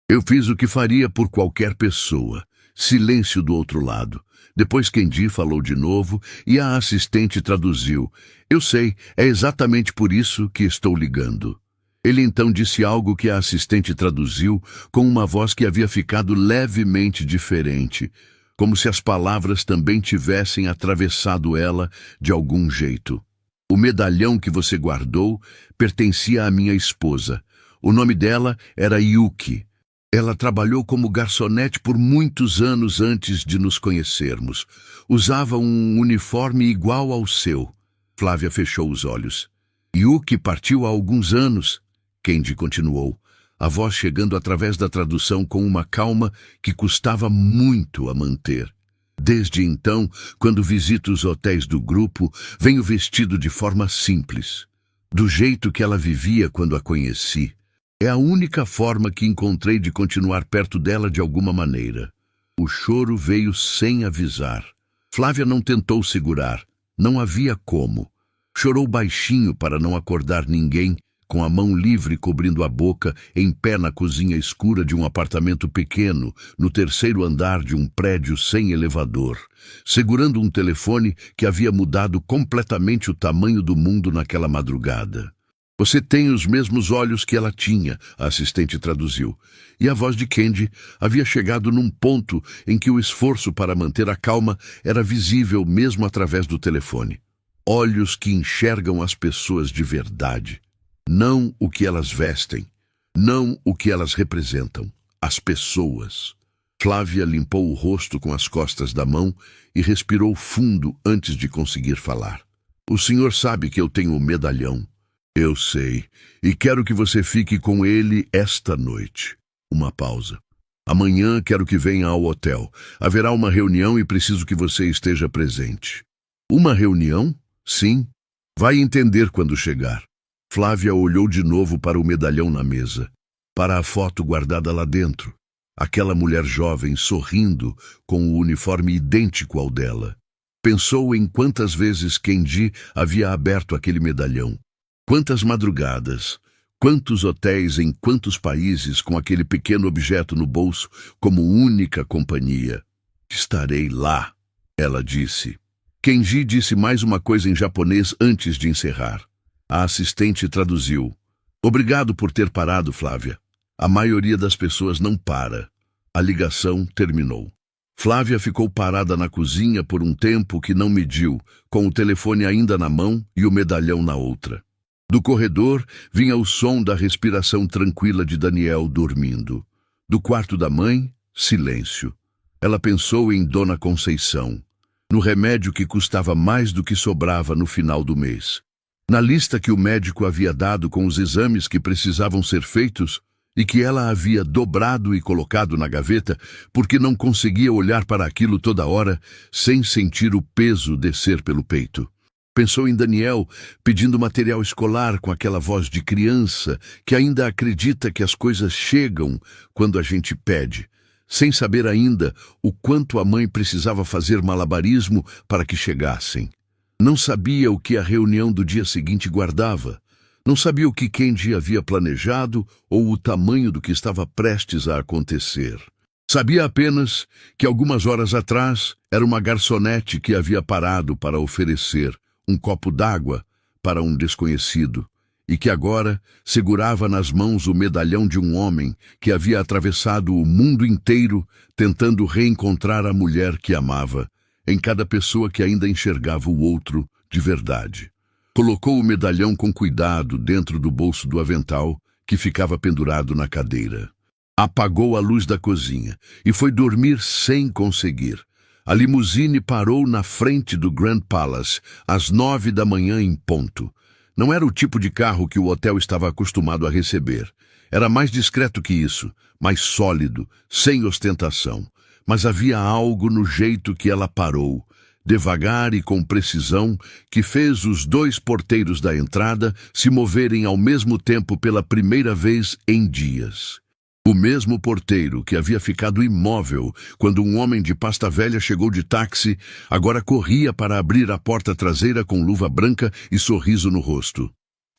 Eu fiz o que faria por qualquer pessoa. Silêncio do outro lado. Depois Kenji falou de novo e a assistente traduziu. Eu sei, é exatamente por isso que estou ligando. Ele então disse algo que a assistente traduziu com uma voz que havia ficado levemente diferente, como se as palavras também tivessem atravessado ela de algum jeito. O medalhão que você guardou pertencia à minha esposa. O nome dela era Yuki. Ela trabalhou como garçonete por muitos anos antes de nos conhecermos. Usava um uniforme igual ao seu. Flávia fechou os olhos. Yuki partiu há alguns anos, Kenji continuou, a voz chegando através da tradução com uma calma que custava muito a manter. Desde então, quando visito os hotéis do grupo, venho vestido de forma simples, do jeito que ela vivia quando a conheci. É a única forma que encontrei de continuar perto dela de alguma maneira. O choro veio sem avisar. Flávia não tentou segurar. Não havia como. Chorou baixinho para não acordar ninguém, com a mão livre cobrindo a boca, em pé na cozinha escura de um apartamento pequeno, no terceiro andar de um prédio sem elevador, segurando um telefone que havia mudado completamente o tamanho do mundo naquela madrugada. Você tem os mesmos olhos que ela tinha, a assistente traduziu. E a voz de Candy havia chegado num ponto em que o esforço para manter a calma era visível mesmo através do telefone. Olhos que enxergam as pessoas de verdade. Não o que elas vestem, não o que elas representam, as pessoas. Flávia limpou o rosto com as costas da mão e respirou fundo antes de conseguir falar. O senhor sabe que eu tenho um medalhão. Eu sei, e quero que você fique com ele esta noite. Uma pausa. Amanhã quero que venha ao hotel. Haverá uma reunião e preciso que você esteja presente. Uma reunião? Sim. Vai entender quando chegar. Flávia olhou de novo para o medalhão na mesa, para a foto guardada lá dentro. Aquela mulher jovem sorrindo com o uniforme idêntico ao dela. Pensou em quantas vezes Candy havia aberto aquele medalhão. Quantas madrugadas, quantos hotéis em quantos países com aquele pequeno objeto no bolso como única companhia. Estarei lá, ela disse. Kenji disse mais uma coisa em japonês antes de encerrar. A assistente traduziu. Obrigado por ter parado, Flávia. A maioria das pessoas não para. A ligação terminou. Flávia ficou parada na cozinha por um tempo que não mediu, com o telefone ainda na mão e o medalhão na outra. Do corredor vinha o som da respiração tranquila de Daniel dormindo. Do quarto da mãe, silêncio. Ela pensou em Dona Conceição, no remédio que custava mais do que sobrava no final do mês. Na lista que o médico havia dado com os exames que precisavam ser feitos e que ela havia dobrado e colocado na gaveta porque não conseguia olhar para aquilo toda hora sem sentir o peso descer pelo peito. Pensou em Daniel pedindo material escolar com aquela voz de criança que ainda acredita que as coisas chegam quando a gente pede, sem saber ainda o quanto a mãe precisava fazer malabarismo para que chegassem. Não sabia o que a reunião do dia seguinte guardava. Não sabia o que Candy havia planejado ou o tamanho do que estava prestes a acontecer. Sabia apenas que algumas horas atrás era uma garçonete que havia parado para oferecer um copo d'água para um desconhecido, e que agora segurava nas mãos o medalhão de um homem que havia atravessado o mundo inteiro tentando reencontrar a mulher que amava, em cada pessoa que ainda enxergava o outro de verdade. Colocou o medalhão com cuidado dentro do bolso do avental que ficava pendurado na cadeira. Apagou a luz da cozinha e foi dormir sem conseguir. A limusine parou na frente do Grand Palace, às 9 da manhã em ponto. Não era o tipo de carro que o hotel estava acostumado a receber. Era mais discreto que isso, mais sólido, sem ostentação. Mas havia algo no jeito que ela parou, devagar e com precisão, que fez os dois porteiros da entrada se moverem ao mesmo tempo pela primeira vez em dias. O mesmo porteiro que havia ficado imóvel quando um homem de pasta velha chegou de táxi, agora corria para abrir a porta traseira com luva branca e sorriso no rosto.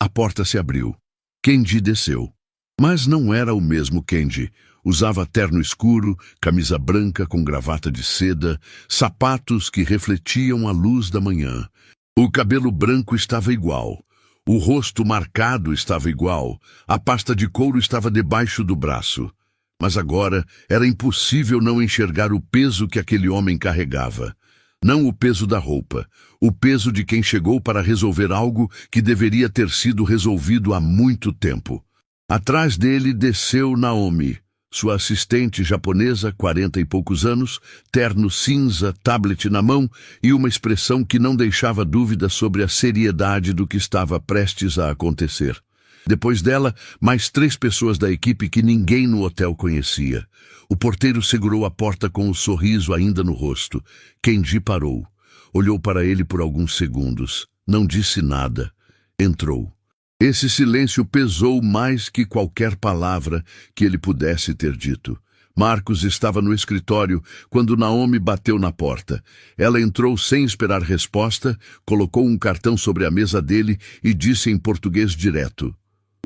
A porta se abriu. Candy desceu. Mas não era o mesmo Candy. Usava terno escuro, camisa branca com gravata de seda, sapatos que refletiam a luz da manhã. O cabelo branco estava igual. O rosto marcado estava igual, a pasta de couro estava debaixo do braço. Mas agora era impossível não enxergar o peso que aquele homem carregava. Não o peso da roupa, o peso de quem chegou para resolver algo que deveria ter sido resolvido há muito tempo. Atrás dele desceu Naomi, sua assistente japonesa, 40 e poucos anos, terno cinza, tablet na mão e uma expressão que não deixava dúvida sobre a seriedade do que estava prestes a acontecer. Depois dela, mais 3 pessoas da equipe que ninguém no hotel conhecia. O porteiro segurou a porta com o sorriso ainda no rosto. Kenji parou. Olhou para ele por alguns segundos. Não disse nada. Entrou. Esse silêncio pesou mais que qualquer palavra que ele pudesse ter dito. Marcos estava no escritório quando Naomi bateu na porta. Ela entrou sem esperar resposta, colocou um cartão sobre a mesa dele e disse em português direto: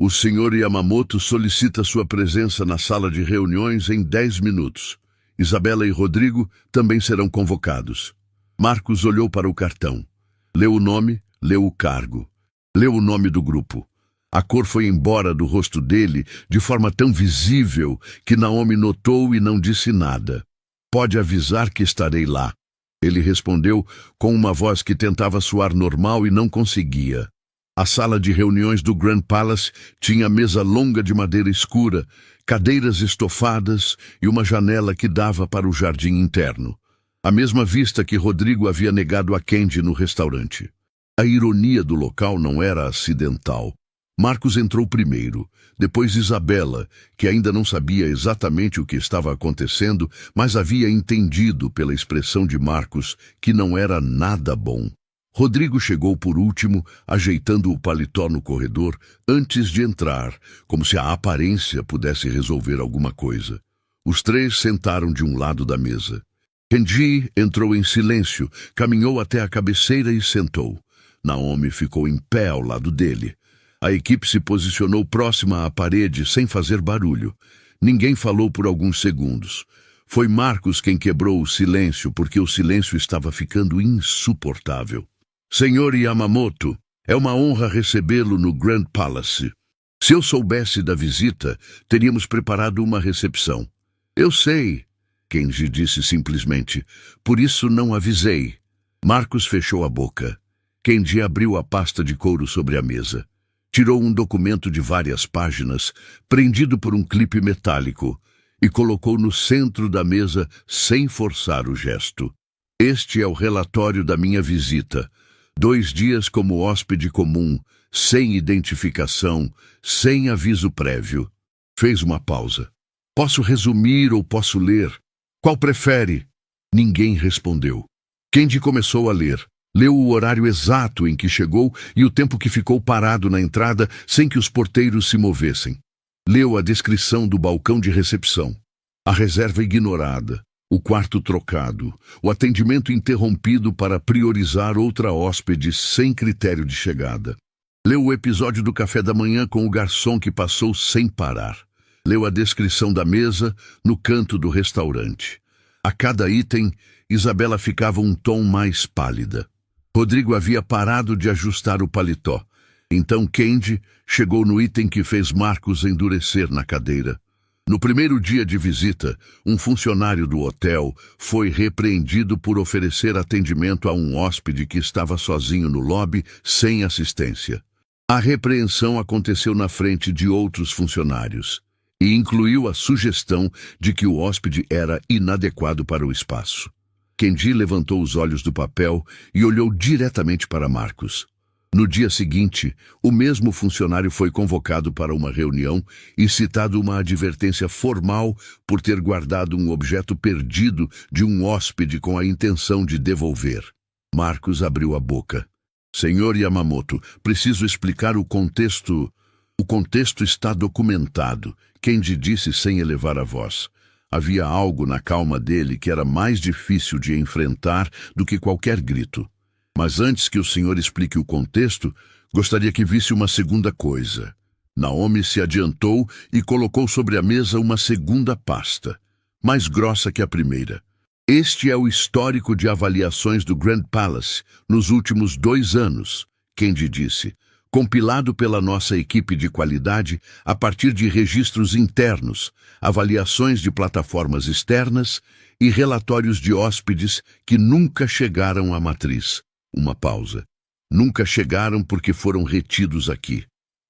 "O Sr. Yamamoto solicita sua presença na sala de reuniões em 10 minutos. Isabela e Rodrigo também serão convocados." Marcos olhou para o cartão. Leu o nome, leu o cargo. Leu o nome do grupo. A cor foi embora do rosto dele de forma tão visível que Naomi notou e não disse nada. "Pode avisar que estarei lá." Ele respondeu com uma voz que tentava soar normal e não conseguia. A sala de reuniões do Grand Palace tinha mesa longa de madeira escura, cadeiras estofadas e uma janela que dava para o jardim interno. A mesma vista que Rodrigo havia negado a Kenji no restaurante. A ironia do local não era acidental. Marcos entrou primeiro, depois Isabela, que ainda não sabia exatamente o que estava acontecendo, mas havia entendido pela expressão de Marcos que não era nada bom. Rodrigo chegou por último, ajeitando o paletó no corredor antes de entrar, como se a aparência pudesse resolver alguma coisa. Os 3 sentaram de um lado da mesa. Kenji entrou em silêncio, caminhou até a cabeceira e sentou. Naomi ficou em pé ao lado dele. A equipe se posicionou próxima à parede sem fazer barulho. Ninguém falou por alguns segundos. Foi Marcos quem quebrou o silêncio, porque o silêncio estava ficando insuportável. "Senhor Yamamoto, é uma honra recebê-lo no Grand Palace. Se eu soubesse da visita, teríamos preparado uma recepção." "Eu sei", Kenji disse simplesmente. "Por isso não avisei." Marcos fechou a boca. Kenji abriu a pasta de couro sobre a mesa. Tirou um documento de várias páginas, prendido por um clipe metálico, e colocou no centro da mesa sem forçar o gesto. "Este é o relatório da minha visita. 2 dias como hóspede comum, sem identificação, sem aviso prévio." Fez uma pausa. "Posso resumir ou posso ler? Qual prefere?" Ninguém respondeu. Kenji começou a ler. Leu o horário exato em que chegou e o tempo que ficou parado na entrada sem que os porteiros se movessem. Leu a descrição do balcão de recepção. A reserva ignorada, o quarto trocado, o atendimento interrompido para priorizar outra hóspede sem critério de chegada. Leu o episódio do café da manhã com o garçom que passou sem parar. Leu a descrição da mesa no canto do restaurante. A cada item, Isabela ficava um tom mais pálida. Rodrigo havia parado de ajustar o paletó. Então Kenji chegou no item que fez Marcos endurecer na cadeira. No primeiro dia de visita, um funcionário do hotel foi repreendido por oferecer atendimento a um hóspede que estava sozinho no lobby, sem assistência. A repreensão aconteceu na frente de outros funcionários e incluiu a sugestão de que o hóspede era inadequado para o espaço. Kenji levantou os olhos do papel e olhou diretamente para Marcos. No dia seguinte, o mesmo funcionário foi convocado para uma reunião e citado uma advertência formal por ter guardado um objeto perdido de um hóspede com a intenção de devolver. Marcos abriu a boca. "Senhor Yamamoto, preciso explicar o contexto." "O contexto está documentado", Kenji disse sem elevar a voz. Havia algo na calma dele que era mais difícil de enfrentar do que qualquer grito. "Mas antes que o senhor explique o contexto, gostaria que visse uma segunda coisa." Naomi se adiantou e colocou sobre a mesa uma segunda pasta, mais grossa que a primeira. "Este é o histórico de avaliações do Grand Palace nos últimos 2 anos, Kenji disse, compilado pela nossa equipe de qualidade a partir de registros internos, avaliações de plataformas externas e relatórios de hóspedes que nunca chegaram à matriz." Uma pausa. "Nunca chegaram porque foram retidos aqui."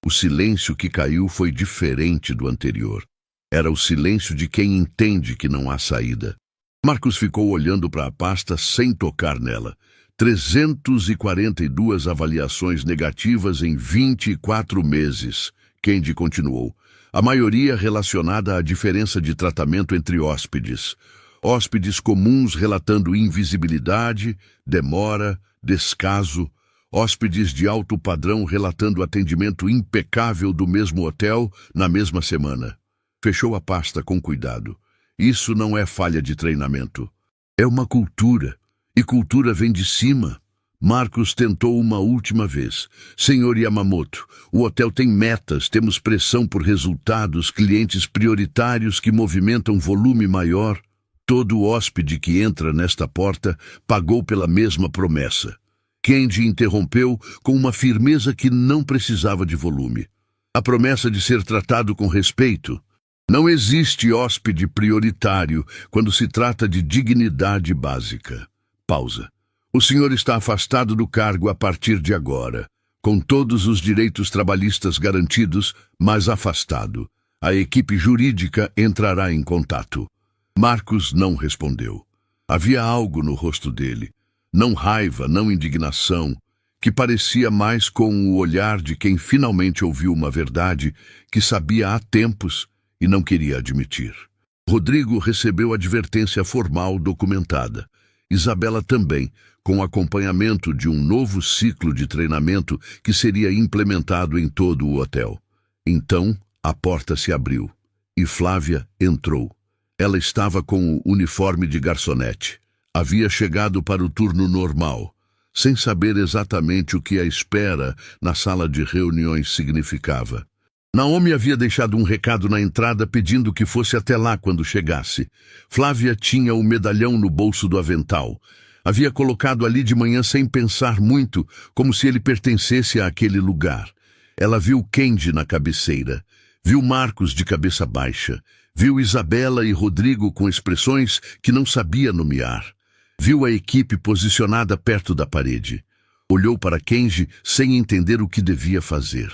O silêncio que caiu foi diferente do anterior. Era o silêncio de quem entende que não há saída. Marcos ficou olhando para a pasta sem tocar nela. 342 avaliações negativas em 24 meses, Kendi continuou. A maioria relacionada à diferença de tratamento entre hóspedes. Hóspedes comuns relatando invisibilidade, demora, descaso. Hóspedes de alto padrão relatando atendimento impecável do mesmo hotel na mesma semana. Fechou a pasta com cuidado. Isso não é falha de treinamento. É uma cultura. E cultura vem de cima. Marcos tentou uma última vez. Senhor Yamamoto, o hotel tem metas, temos pressão por resultados, clientes prioritários que movimentam volume maior. Todo hóspede que entra nesta porta pagou pela mesma promessa. Kendi interrompeu com uma firmeza que não precisava de volume. A promessa de ser tratado com respeito. Não existe hóspede prioritário quando se trata de dignidade básica. Pausa. O senhor está afastado do cargo a partir de agora, com todos os direitos trabalhistas garantidos, mas afastado. A equipe jurídica entrará em contato. Marcos não respondeu. Havia algo no rosto dele. Não raiva, não indignação, que parecia mais com o olhar de quem finalmente ouviu uma verdade que sabia há tempos e não queria admitir. Rodrigo recebeu advertência formal documentada. Isabela também, com acompanhamento de um novo ciclo de treinamento que seria implementado em todo o hotel. Então, a porta se abriu e Flávia entrou. Ela estava com o uniforme de garçonete. Havia chegado para o turno normal, sem saber exatamente o que a espera na sala de reuniões significava. Naomi havia deixado um recado na entrada pedindo que fosse até lá quando chegasse. Flávia tinha o medalhão no bolso do avental. Havia colocado ali de manhã sem pensar muito, como se ele pertencesse àquele lugar. Ela viu Kendi na cabeceira, viu Marcos de cabeça baixa, viu Isabela e Rodrigo com expressões que não sabia nomear. Viu a equipe posicionada perto da parede. Olhou para Kendi sem entender o que devia fazer.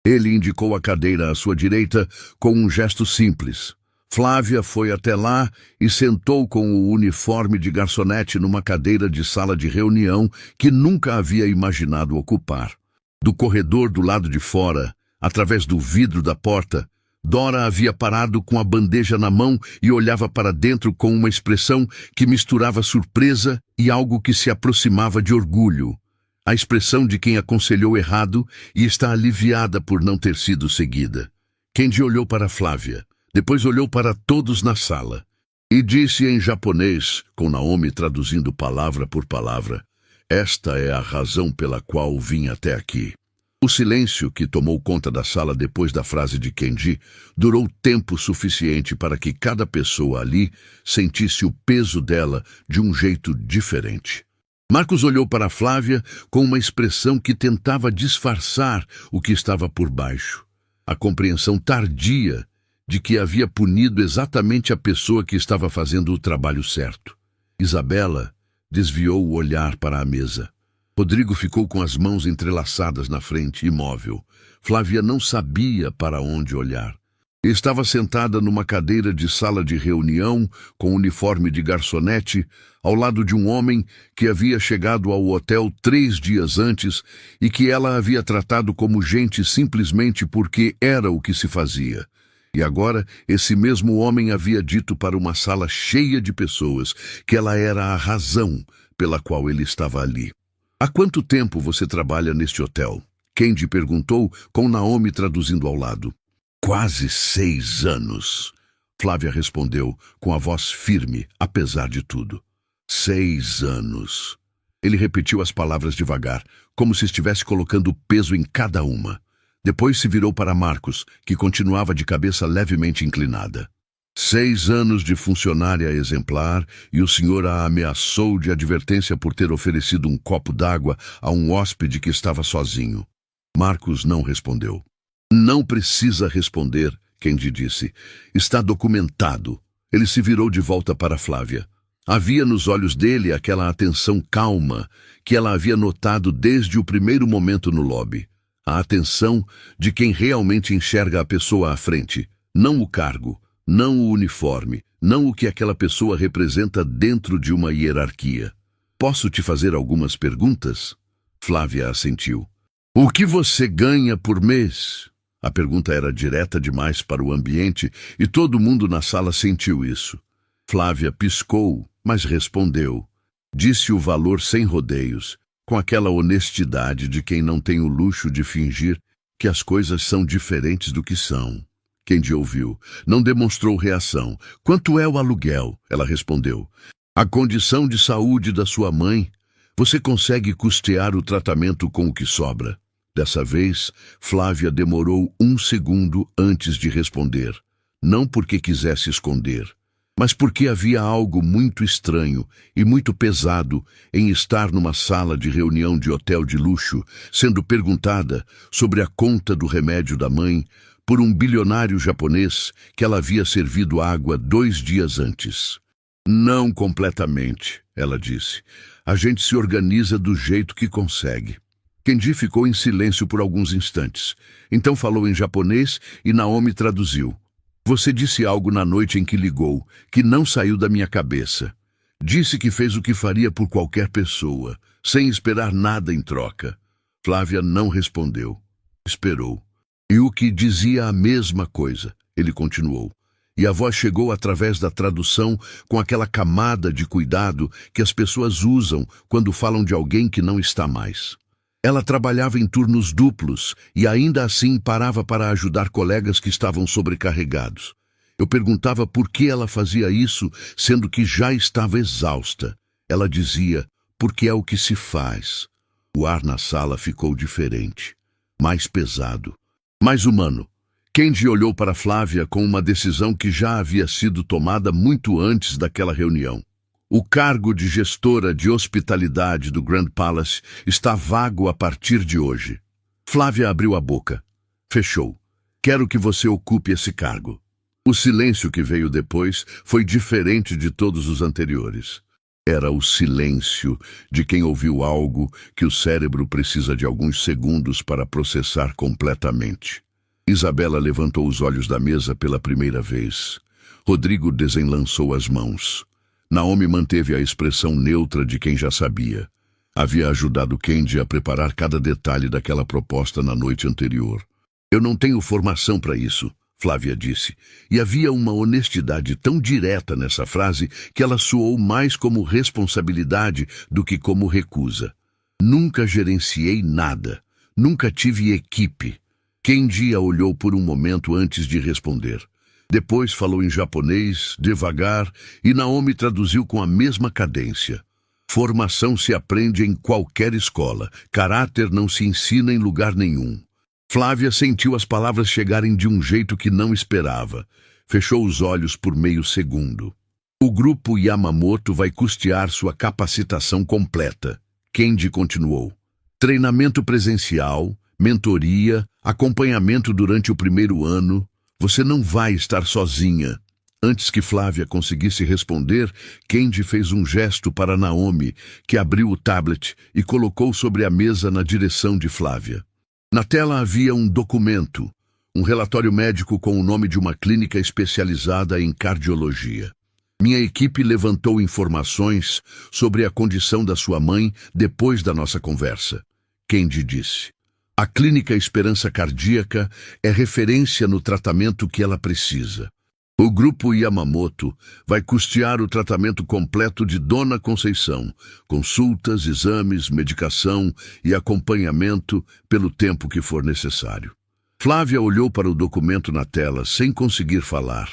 Ele indicou a cadeira à sua direita com um gesto simples. Flávia foi até lá e sentou com o uniforme de garçonete numa cadeira de sala de reunião que nunca havia imaginado ocupar. Do corredor do lado de fora, através do vidro da porta, Dora havia parado com a bandeja na mão e olhava para dentro com uma expressão que misturava surpresa e algo que se aproximava de orgulho. A expressão de quem aconselhou errado e está aliviada por não ter sido seguida. Kendi olhou para Flávia, depois olhou para todos na sala e disse em japonês, com Naomi traduzindo palavra por palavra, "Esta é a razão pela qual vim até aqui." O silêncio que tomou conta da sala depois da frase de Kendi durou tempo suficiente para que cada pessoa ali sentisse o peso dela de um jeito diferente. Marcos olhou para Flávia com uma expressão que tentava disfarçar o que estava por baixo. A compreensão tardia de que havia punido exatamente a pessoa que estava fazendo o trabalho certo. Isabela desviou o olhar para a mesa. Rodrigo ficou com as mãos entrelaçadas na frente, imóvel. Flávia não sabia para onde olhar. Estava sentada numa cadeira de sala de reunião, com uniforme de garçonete, ao lado de um homem que havia chegado ao hotel 3 dias antes e que ela havia tratado como gente simplesmente porque era o que se fazia. E agora, esse mesmo homem havia dito para uma sala cheia de pessoas que ela era a razão pela qual ele estava ali. "Há quanto tempo você trabalha neste hotel?" Kendi perguntou, com Naomi traduzindo ao lado. "Quase 6 anos." Flávia respondeu, com a voz firme, apesar de tudo. 6 anos. Ele repetiu as palavras devagar, como se estivesse colocando peso em cada uma. Depois se virou para Marcos, que continuava de cabeça levemente inclinada. 6 anos de funcionária exemplar e o senhor a ameaçou de advertência por ter oferecido um copo d'água a um hóspede que estava sozinho. Marcos não respondeu. "Não precisa responder", Kendi disse. "Está documentado." Ele se virou de volta para Flávia. Havia nos olhos dele aquela atenção calma que ela havia notado desde o primeiro momento no lobby. A atenção de quem realmente enxerga a pessoa à frente, não o cargo, não o uniforme, não o que aquela pessoa representa dentro de uma hierarquia. "Posso te fazer algumas perguntas?" Flávia assentiu. "O que você ganha por mês?" A pergunta era direta demais para o ambiente e todo mundo na sala sentiu isso. Flávia piscou, mas respondeu. Disse o valor sem rodeios, com aquela honestidade de quem não tem o luxo de fingir que as coisas são diferentes do que são. Kendi ouviu. Não demonstrou reação. Quanto é o aluguel? Ela respondeu. A condição de saúde da sua mãe. Você consegue custear o tratamento com o que sobra? Dessa vez, Flávia demorou 1 segundo antes de responder. Não porque quisesse esconder, mas porque havia algo muito estranho e muito pesado em estar numa sala de reunião de hotel de luxo, sendo perguntada sobre a conta do remédio da mãe por um bilionário japonês que ela havia servido água 2 dias antes. Não completamente, ela disse. A gente se organiza do jeito que consegue. Kendi ficou em silêncio por alguns instantes. Então falou em japonês e Naomi traduziu. Você disse algo na noite em que ligou, que não saiu da minha cabeça. Disse que fez o que faria por qualquer pessoa, sem esperar nada em troca. Flávia não respondeu. Esperou. E o que dizia a mesma coisa, ele continuou. E a voz chegou através da tradução com aquela camada de cuidado que as pessoas usam quando falam de alguém que não está mais. Ela trabalhava em turnos duplos e ainda assim parava para ajudar colegas que estavam sobrecarregados. Eu perguntava por que ela fazia isso, sendo que já estava exausta. Ela dizia, porque é o que se faz. O ar na sala ficou diferente, mais pesado, mais humano. Kendi olhou para Flávia com uma decisão que já havia sido tomada muito antes daquela reunião. O cargo de gestora de hospitalidade do Grand Palace está vago a partir de hoje. Flávia abriu a boca. Fechou. Quero que você ocupe esse cargo. O silêncio que veio depois foi diferente de todos os anteriores. Era o silêncio de quem ouviu algo que o cérebro precisa de alguns segundos para processar completamente. Isabela levantou os olhos da mesa pela primeira vez. Rodrigo desenlaçou as mãos. Naomi manteve a expressão neutra de quem já sabia. Havia ajudado Kendi a preparar cada detalhe daquela proposta na noite anterior. Eu não tenho formação para isso, Flávia disse. E havia uma honestidade tão direta nessa frase que ela soou mais como responsabilidade do que como recusa. Nunca gerenciei nada. Nunca tive equipe. Kendi a olhou por um momento antes de responder. Depois falou em japonês, devagar, e Naomi traduziu com a mesma cadência. Formação se aprende em qualquer escola. Caráter não se ensina em lugar nenhum. Flávia sentiu as palavras chegarem de um jeito que não esperava. Fechou os olhos por meio segundo. O grupo Yamamoto vai custear sua capacitação completa. Kendi continuou. Treinamento presencial, mentoria, acompanhamento durante o primeiro ano. Você não vai estar sozinha. Antes que Flávia conseguisse responder, Kendi fez um gesto para Naomi, que abriu o tablet e colocou sobre a mesa na direção de Flávia. Na tela havia um documento, um relatório médico com o nome de uma clínica especializada em cardiologia. Minha equipe levantou informações sobre a condição da sua mãe depois da nossa conversa. Kendi disse. A Clínica Esperança Cardíaca é referência no tratamento que ela precisa. O grupo Yamamoto vai custear o tratamento completo de Dona Conceição, consultas, exames, medicação e acompanhamento pelo tempo que for necessário. Flávia olhou para o documento na tela sem conseguir falar.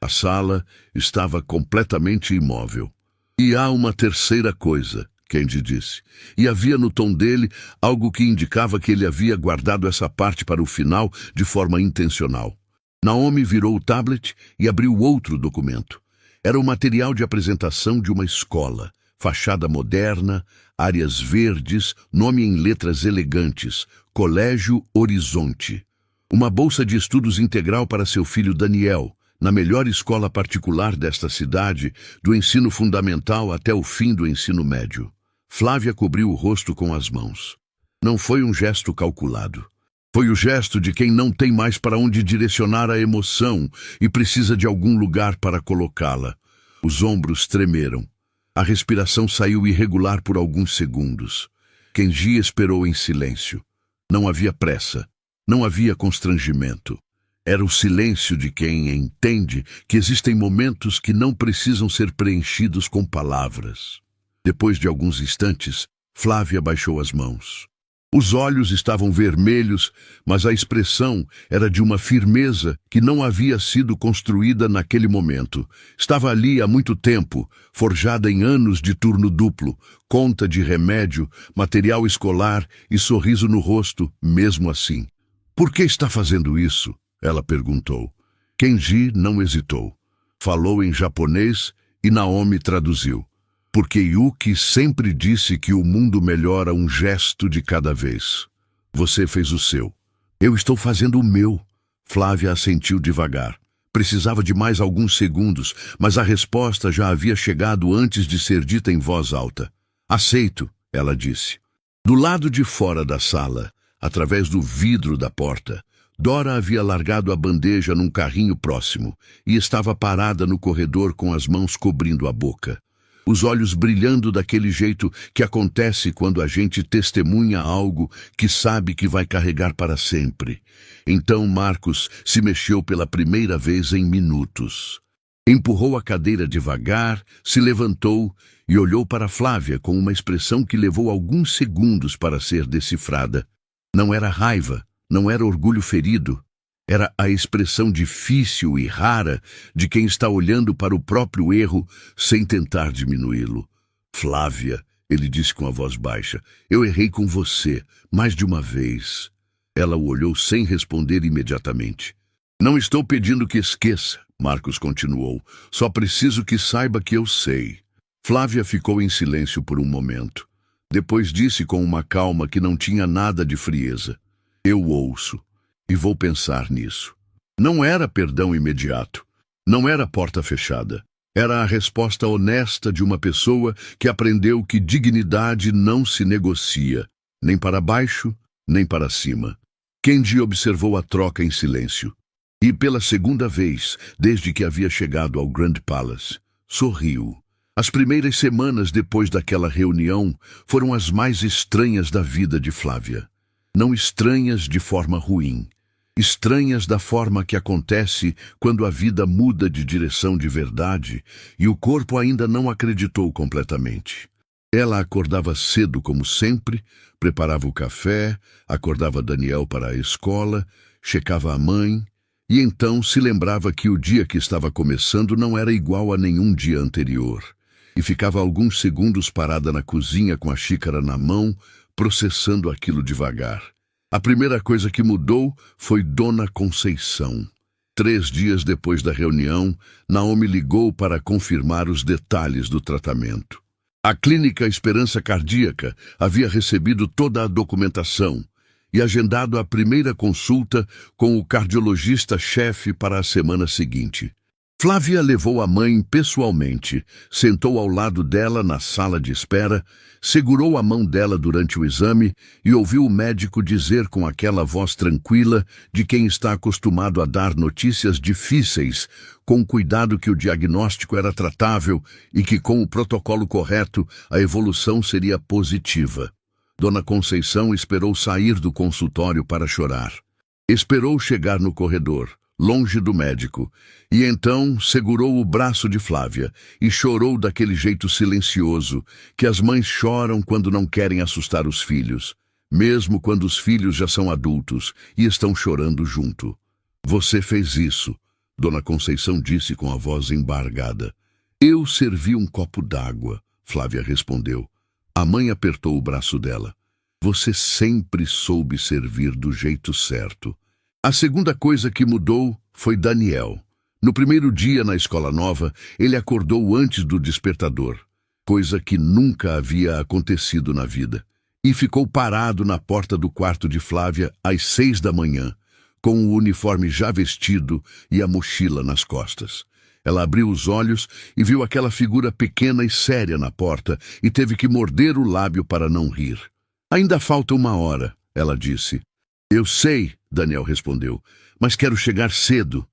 A sala estava completamente imóvel. E há uma terceira coisa, Kendi disse, e havia no tom dele algo que indicava que ele havia guardado essa parte para o final de forma intencional. Naomi virou o tablet e abriu outro documento. Era o material de apresentação de uma escola, fachada moderna, áreas verdes, nome em letras elegantes, Colégio Horizonte. Uma bolsa de estudos integral para seu filho Daniel, na melhor escola particular desta cidade, do ensino fundamental até o fim do ensino médio. Flávia cobriu o rosto com as mãos. Não foi um gesto calculado. Foi o gesto de quem não tem mais para onde direcionar a emoção e precisa de algum lugar para colocá-la. Os ombros tremeram. A respiração saiu irregular por alguns segundos. Kendi esperou em silêncio. Não havia pressa. Não havia constrangimento. Era o silêncio de quem entende que existem momentos que não precisam ser preenchidos com palavras. Depois de alguns instantes, Flávia baixou as mãos. Os olhos estavam vermelhos, mas a expressão era de uma firmeza que não havia sido construída naquele momento. Estava ali há muito tempo, forjada em anos de turno duplo, conta de remédio, material escolar e sorriso no rosto, mesmo assim. "Por que está fazendo isso?" ela perguntou. Kenji não hesitou. Falou em japonês e Naomi traduziu. "Porque Yuki sempre disse que o mundo melhora um gesto de cada vez. Você fez o seu. Eu estou fazendo o meu." Flávia assentiu devagar. Precisava de mais alguns segundos, mas a resposta já havia chegado antes de ser dita em voz alta. "Aceito", ela disse. Do lado de fora da sala, através do vidro da porta, Dora havia largado a bandeja num carrinho próximo e estava parada no corredor com as mãos cobrindo a boca. Os olhos brilhando daquele jeito que acontece quando a gente testemunha algo que sabe que vai carregar para sempre. Então Marcos se mexeu pela primeira vez em minutos. Empurrou a cadeira devagar, se levantou e olhou para Flávia com uma expressão que levou alguns segundos para ser decifrada. Não era raiva, não era orgulho ferido. Era a expressão difícil e rara de quem está olhando para o próprio erro sem tentar diminuí-lo. "Flávia", ele disse com a voz baixa, "eu errei com você, mais de uma vez." Ela o olhou sem responder imediatamente. "Não estou pedindo que esqueça", Marcos continuou. "Só preciso que saiba que eu sei." Flávia ficou em silêncio por um momento. Depois disse com uma calma que não tinha nada de frieza. "Eu ouço. E vou pensar nisso." Não era perdão imediato. Não era porta fechada. Era a resposta honesta de uma pessoa que aprendeu que dignidade não se negocia, nem para baixo, nem para cima. Kenji observou a troca em silêncio. E pela segunda vez, desde que havia chegado ao Grand Palace, sorriu. As primeiras semanas depois daquela reunião foram as mais estranhas da vida de Flávia. Não estranhas de forma ruim. Estranhas da forma que acontece quando a vida muda de direção de verdade e o corpo ainda não acreditou completamente. Ela acordava cedo como sempre, preparava o café, acordava Daniel para a escola, checava a mãe e então se lembrava que o dia que estava começando não era igual a nenhum dia anterior. E ficava alguns segundos parada na cozinha com a xícara na mão, processando aquilo devagar. A primeira coisa que mudou foi Dona Conceição. 3 dias depois da reunião, Naomi ligou para confirmar os detalhes do tratamento. A Clínica Esperança Cardíaca havia recebido toda a documentação e agendado a primeira consulta com o cardiologista-chefe para a semana seguinte. Flávia levou a mãe pessoalmente, sentou ao lado dela na sala de espera, segurou a mão dela durante o exame e ouviu o médico dizer com aquela voz tranquila de quem está acostumado a dar notícias difíceis, com cuidado que o diagnóstico era tratável e que com o protocolo correto a evolução seria positiva. Dona Conceição esperou sair do consultório para chorar. Esperou chegar no corredor, longe do médico, e então segurou o braço de Flávia e chorou daquele jeito silencioso que as mães choram quando não querem assustar os filhos, mesmo quando os filhos já são adultos e estão chorando junto. "Você fez isso", Dona Conceição disse com a voz embargada. "Eu servi um copo d'água", Flávia respondeu. A mãe apertou o braço dela. "Você sempre soube servir do jeito certo." A segunda coisa que mudou foi Daniel. No primeiro dia na escola nova, ele acordou antes do despertador, coisa que nunca havia acontecido na vida, e ficou parado na porta do quarto de Flávia às 6 da manhã, com o uniforme já vestido e a mochila nas costas. Ela abriu os olhos e viu aquela figura pequena e séria na porta e teve que morder o lábio para não rir. "Ainda falta 1 hora", ela disse. "Eu sei", Daniel respondeu, "mas quero chegar cedo."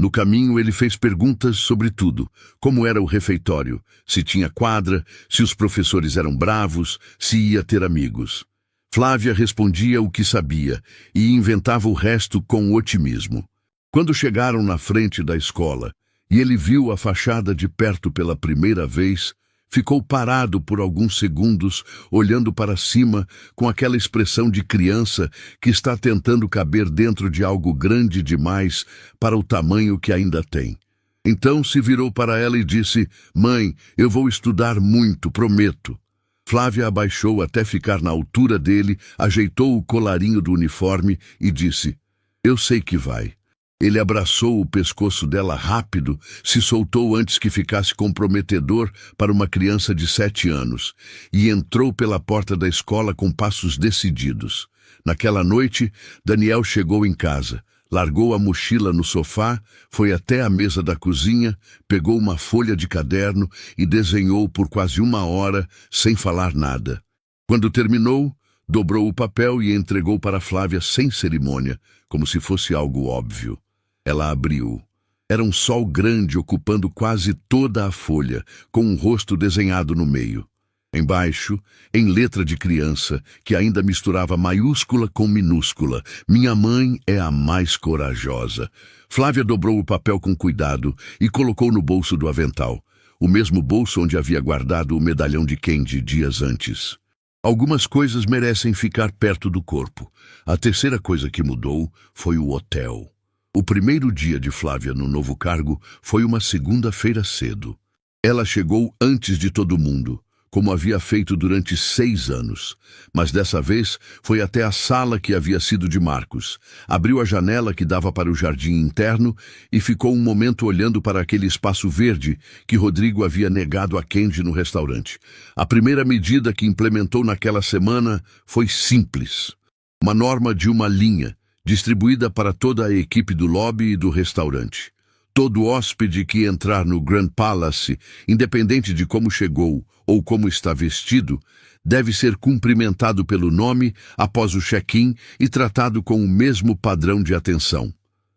No caminho ele fez perguntas sobre tudo, como era o refeitório, se tinha quadra, se os professores eram bravos, se ia ter amigos. Flávia respondia o que sabia e inventava o resto com otimismo. Quando chegaram na frente da escola e ele viu a fachada de perto pela primeira vez, ficou parado por alguns segundos, olhando para cima com aquela expressão de criança que está tentando caber dentro de algo grande demais para o tamanho que ainda tem. Então se virou para ela e disse: "Mãe, eu vou estudar muito, prometo." Flávia abaixou até ficar na altura dele, ajeitou o colarinho do uniforme e disse: "Eu sei que vai." Ele abraçou o pescoço dela rápido, se soltou antes que ficasse comprometedor para uma criança de 7 anos e entrou pela porta da escola com passos decididos. Naquela noite, Daniel chegou em casa, largou a mochila no sofá, foi até a mesa da cozinha, pegou uma folha de caderno e desenhou por quase 1 hora, sem falar nada. Quando terminou, dobrou o papel e entregou para Flávia sem cerimônia, como se fosse algo óbvio. Ela abriu. Era um sol grande ocupando quase toda a folha, com um rosto desenhado no meio. Embaixo, em letra de criança, que ainda misturava maiúscula com minúscula: "Minha mãe é a mais corajosa." Flávia dobrou o papel com cuidado e colocou no bolso do avental, o mesmo bolso onde havia guardado o medalhão de Candy dias antes. Algumas coisas merecem ficar perto do corpo. A terceira coisa que mudou foi o hotel. O primeiro dia de Flávia no novo cargo foi uma segunda-feira cedo. Ela chegou antes de todo mundo, como havia feito durante 6 anos. Mas dessa vez foi até a sala que havia sido de Marcos. Abriu a janela que dava para o jardim interno e ficou um momento olhando para aquele espaço verde que Rodrigo havia negado a Candy no restaurante. A primeira medida que implementou naquela semana foi simples. Uma norma de uma linha, distribuída para toda a equipe do lobby e do restaurante. Todo hóspede que entrar no Grand Palace, independente de como chegou ou como está vestido, deve ser cumprimentado pelo nome após o check-in e tratado com o mesmo padrão de atenção.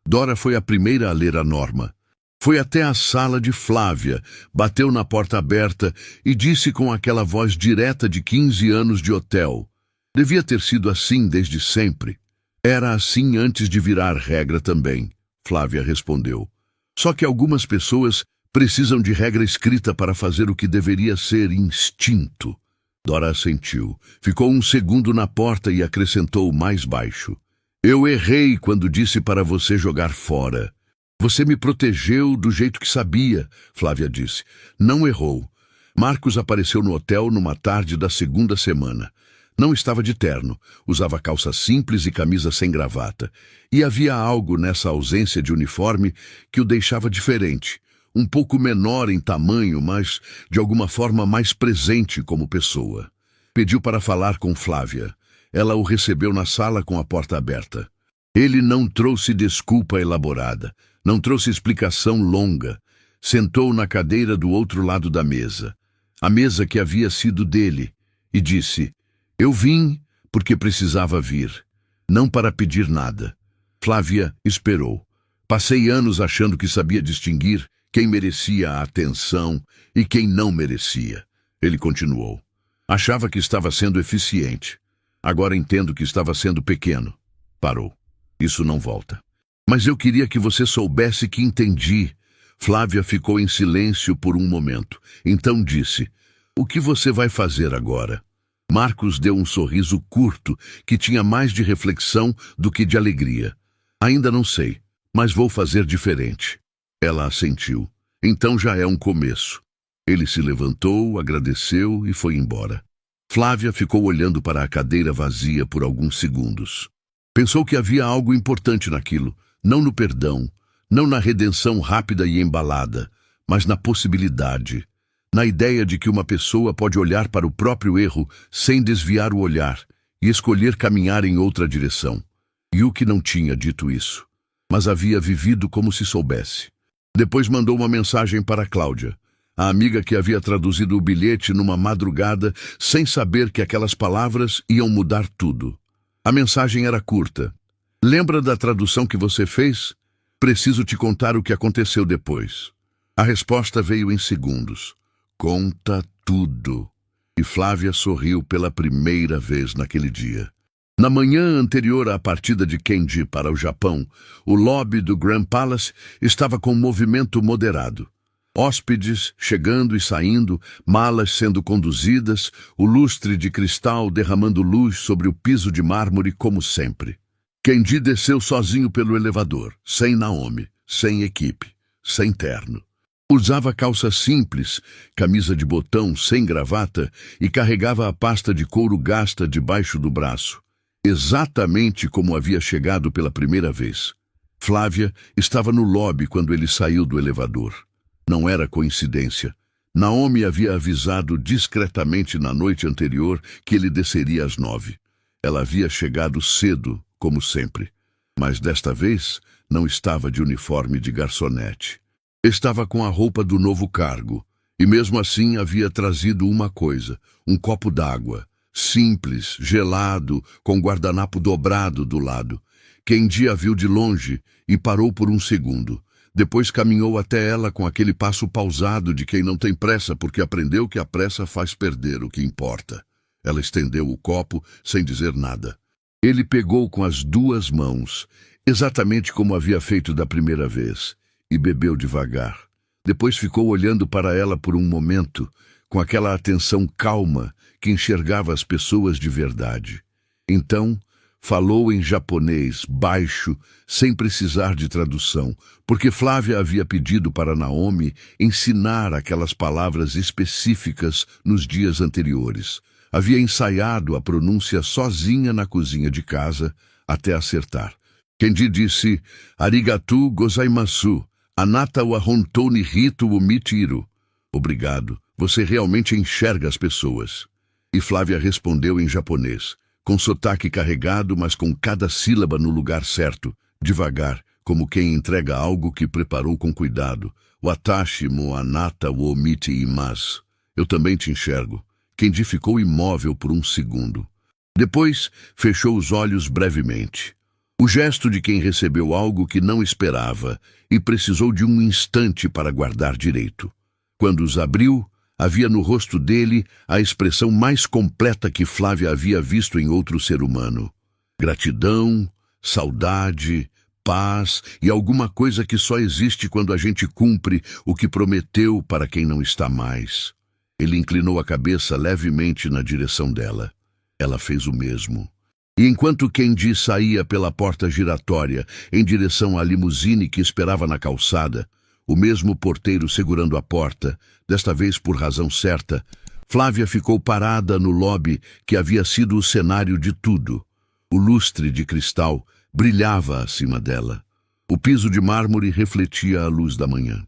Dora foi a primeira a ler a norma. Foi até a sala de Flávia, bateu na porta aberta e disse com aquela voz direta de 15 anos de hotel: "Devia ter sido assim desde sempre." "Era assim antes de virar regra também," Flávia respondeu. "Só que algumas pessoas precisam de regra escrita para fazer o que deveria ser instinto." Dora assentiu. Ficou um segundo na porta e acrescentou mais baixo: "Eu errei quando disse para você jogar fora." "Você me protegeu do jeito que sabia," Flávia disse. "Não errou." Marcos apareceu no hotel numa tarde da segunda semana. Não estava de terno, usava calça simples e camisa sem gravata. E havia algo nessa ausência de uniforme que o deixava diferente, um pouco menor em tamanho, mas de alguma forma mais presente como pessoa. Pediu para falar com Flávia. Ela o recebeu na sala com a porta aberta. Ele não trouxe desculpa elaborada, não trouxe explicação longa. Sentou na cadeira do outro lado da mesa, a mesa que havia sido dele, e disse: "Eu vim porque precisava vir, não para pedir nada." Flávia esperou. "Passei anos achando que sabia distinguir quem merecia a atenção e quem não merecia." Ele continuou. "Achava que estava sendo eficiente. Agora entendo que estava sendo pequeno." Parou. "Isso não volta." "Mas eu queria que você soubesse que entendi." Flávia ficou em silêncio por um momento. Então disse: "O que você vai fazer agora?" Marcos deu um sorriso curto, que tinha mais de reflexão do que de alegria. "Ainda não sei, mas vou fazer diferente." Ela assentiu. "Então já é um começo." Ele se levantou, agradeceu e foi embora. Flávia ficou olhando para a cadeira vazia por alguns segundos. Pensou que havia algo importante naquilo, não no perdão, não na redenção rápida e embalada, mas na possibilidade. Na ideia de que uma pessoa pode olhar para o próprio erro sem desviar o olhar e escolher caminhar em outra direção. Yuki não tinha dito isso, mas havia vivido como se soubesse. Depois mandou uma mensagem para Cláudia, a amiga que havia traduzido o bilhete numa madrugada sem saber que aquelas palavras iam mudar tudo. A mensagem era curta. "Lembra da tradução que você fez? Preciso te contar o que aconteceu depois." A resposta veio em segundos. "Conta tudo." E Flávia sorriu pela primeira vez naquele dia. Na manhã anterior à partida de Kenji para o Japão, o lobby do Grand Palace estava com movimento moderado. Hóspedes chegando e saindo, malas sendo conduzidas, o lustre de cristal derramando luz sobre o piso de mármore como sempre. Kenji desceu sozinho pelo elevador, sem Naomi, sem equipe, sem terno. Usava calça simples, camisa de botão sem gravata e carregava a pasta de couro gasta debaixo do braço, exatamente como havia chegado pela primeira vez. Flávia estava no lobby quando ele saiu do elevador. Não era coincidência. Naomi havia avisado discretamente na noite anterior que ele desceria às 9. Ela havia chegado cedo, como sempre, mas desta vez não estava de uniforme de garçonete. Estava com a roupa do novo cargo, e mesmo assim havia trazido uma coisa, um copo d'água, simples, gelado, com guardanapo dobrado do lado. Kenji a viu de longe e parou por um segundo. Depois caminhou até ela com aquele passo pausado de quem não tem pressa porque aprendeu que a pressa faz perder o que importa. Ela estendeu o copo sem dizer nada. Ele pegou com as duas mãos, exatamente como havia feito da primeira vez, e bebeu devagar. Depois ficou olhando para ela por um momento, com aquela atenção calma que enxergava as pessoas de verdade. Então, falou em japonês, baixo, sem precisar de tradução, porque Flávia havia pedido para Naomi ensinar aquelas palavras específicas nos dias anteriores. Havia ensaiado a pronúncia sozinha na cozinha de casa, até acertar. Kenji disse, "Arigatou gozaimasu. Anata wa hontou ni hito o mitiru." Obrigado, você realmente enxerga as pessoas. E Flávia respondeu em japonês, com sotaque carregado, mas com cada sílaba no lugar certo, devagar, como quem entrega algo que preparou com cuidado. Watashi mo anata wo mite imasu. Eu também te enxergo. Kenji ficou imóvel por um segundo. Depois, fechou os olhos brevemente. O gesto de quem recebeu algo que não esperava e precisou de um instante para guardar direito. Quando os abriu, havia no rosto dele a expressão mais completa que Flávia havia visto em outro ser humano. Gratidão, saudade, paz e alguma coisa que só existe quando a gente cumpre o que prometeu para quem não está mais. Ele inclinou a cabeça levemente na direção dela. Ela fez o mesmo. E enquanto Kenji saía pela porta giratória em direção à limusine que esperava na calçada, o mesmo porteiro segurando a porta, desta vez por razão certa, Flávia ficou parada no lobby que havia sido o cenário de tudo. O lustre de cristal brilhava acima dela. O piso de mármore refletia a luz da manhã.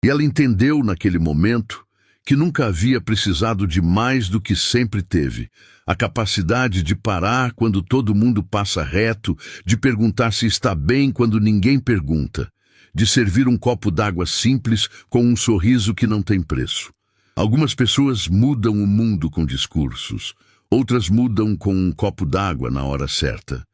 E ela entendeu naquele momento que nunca havia precisado de mais do que sempre teve. A capacidade de parar quando todo mundo passa reto, de perguntar se está bem quando ninguém pergunta, de servir um copo d'água simples com um sorriso que não tem preço. Algumas pessoas mudam o mundo com discursos, outras mudam com um copo d'água na hora certa.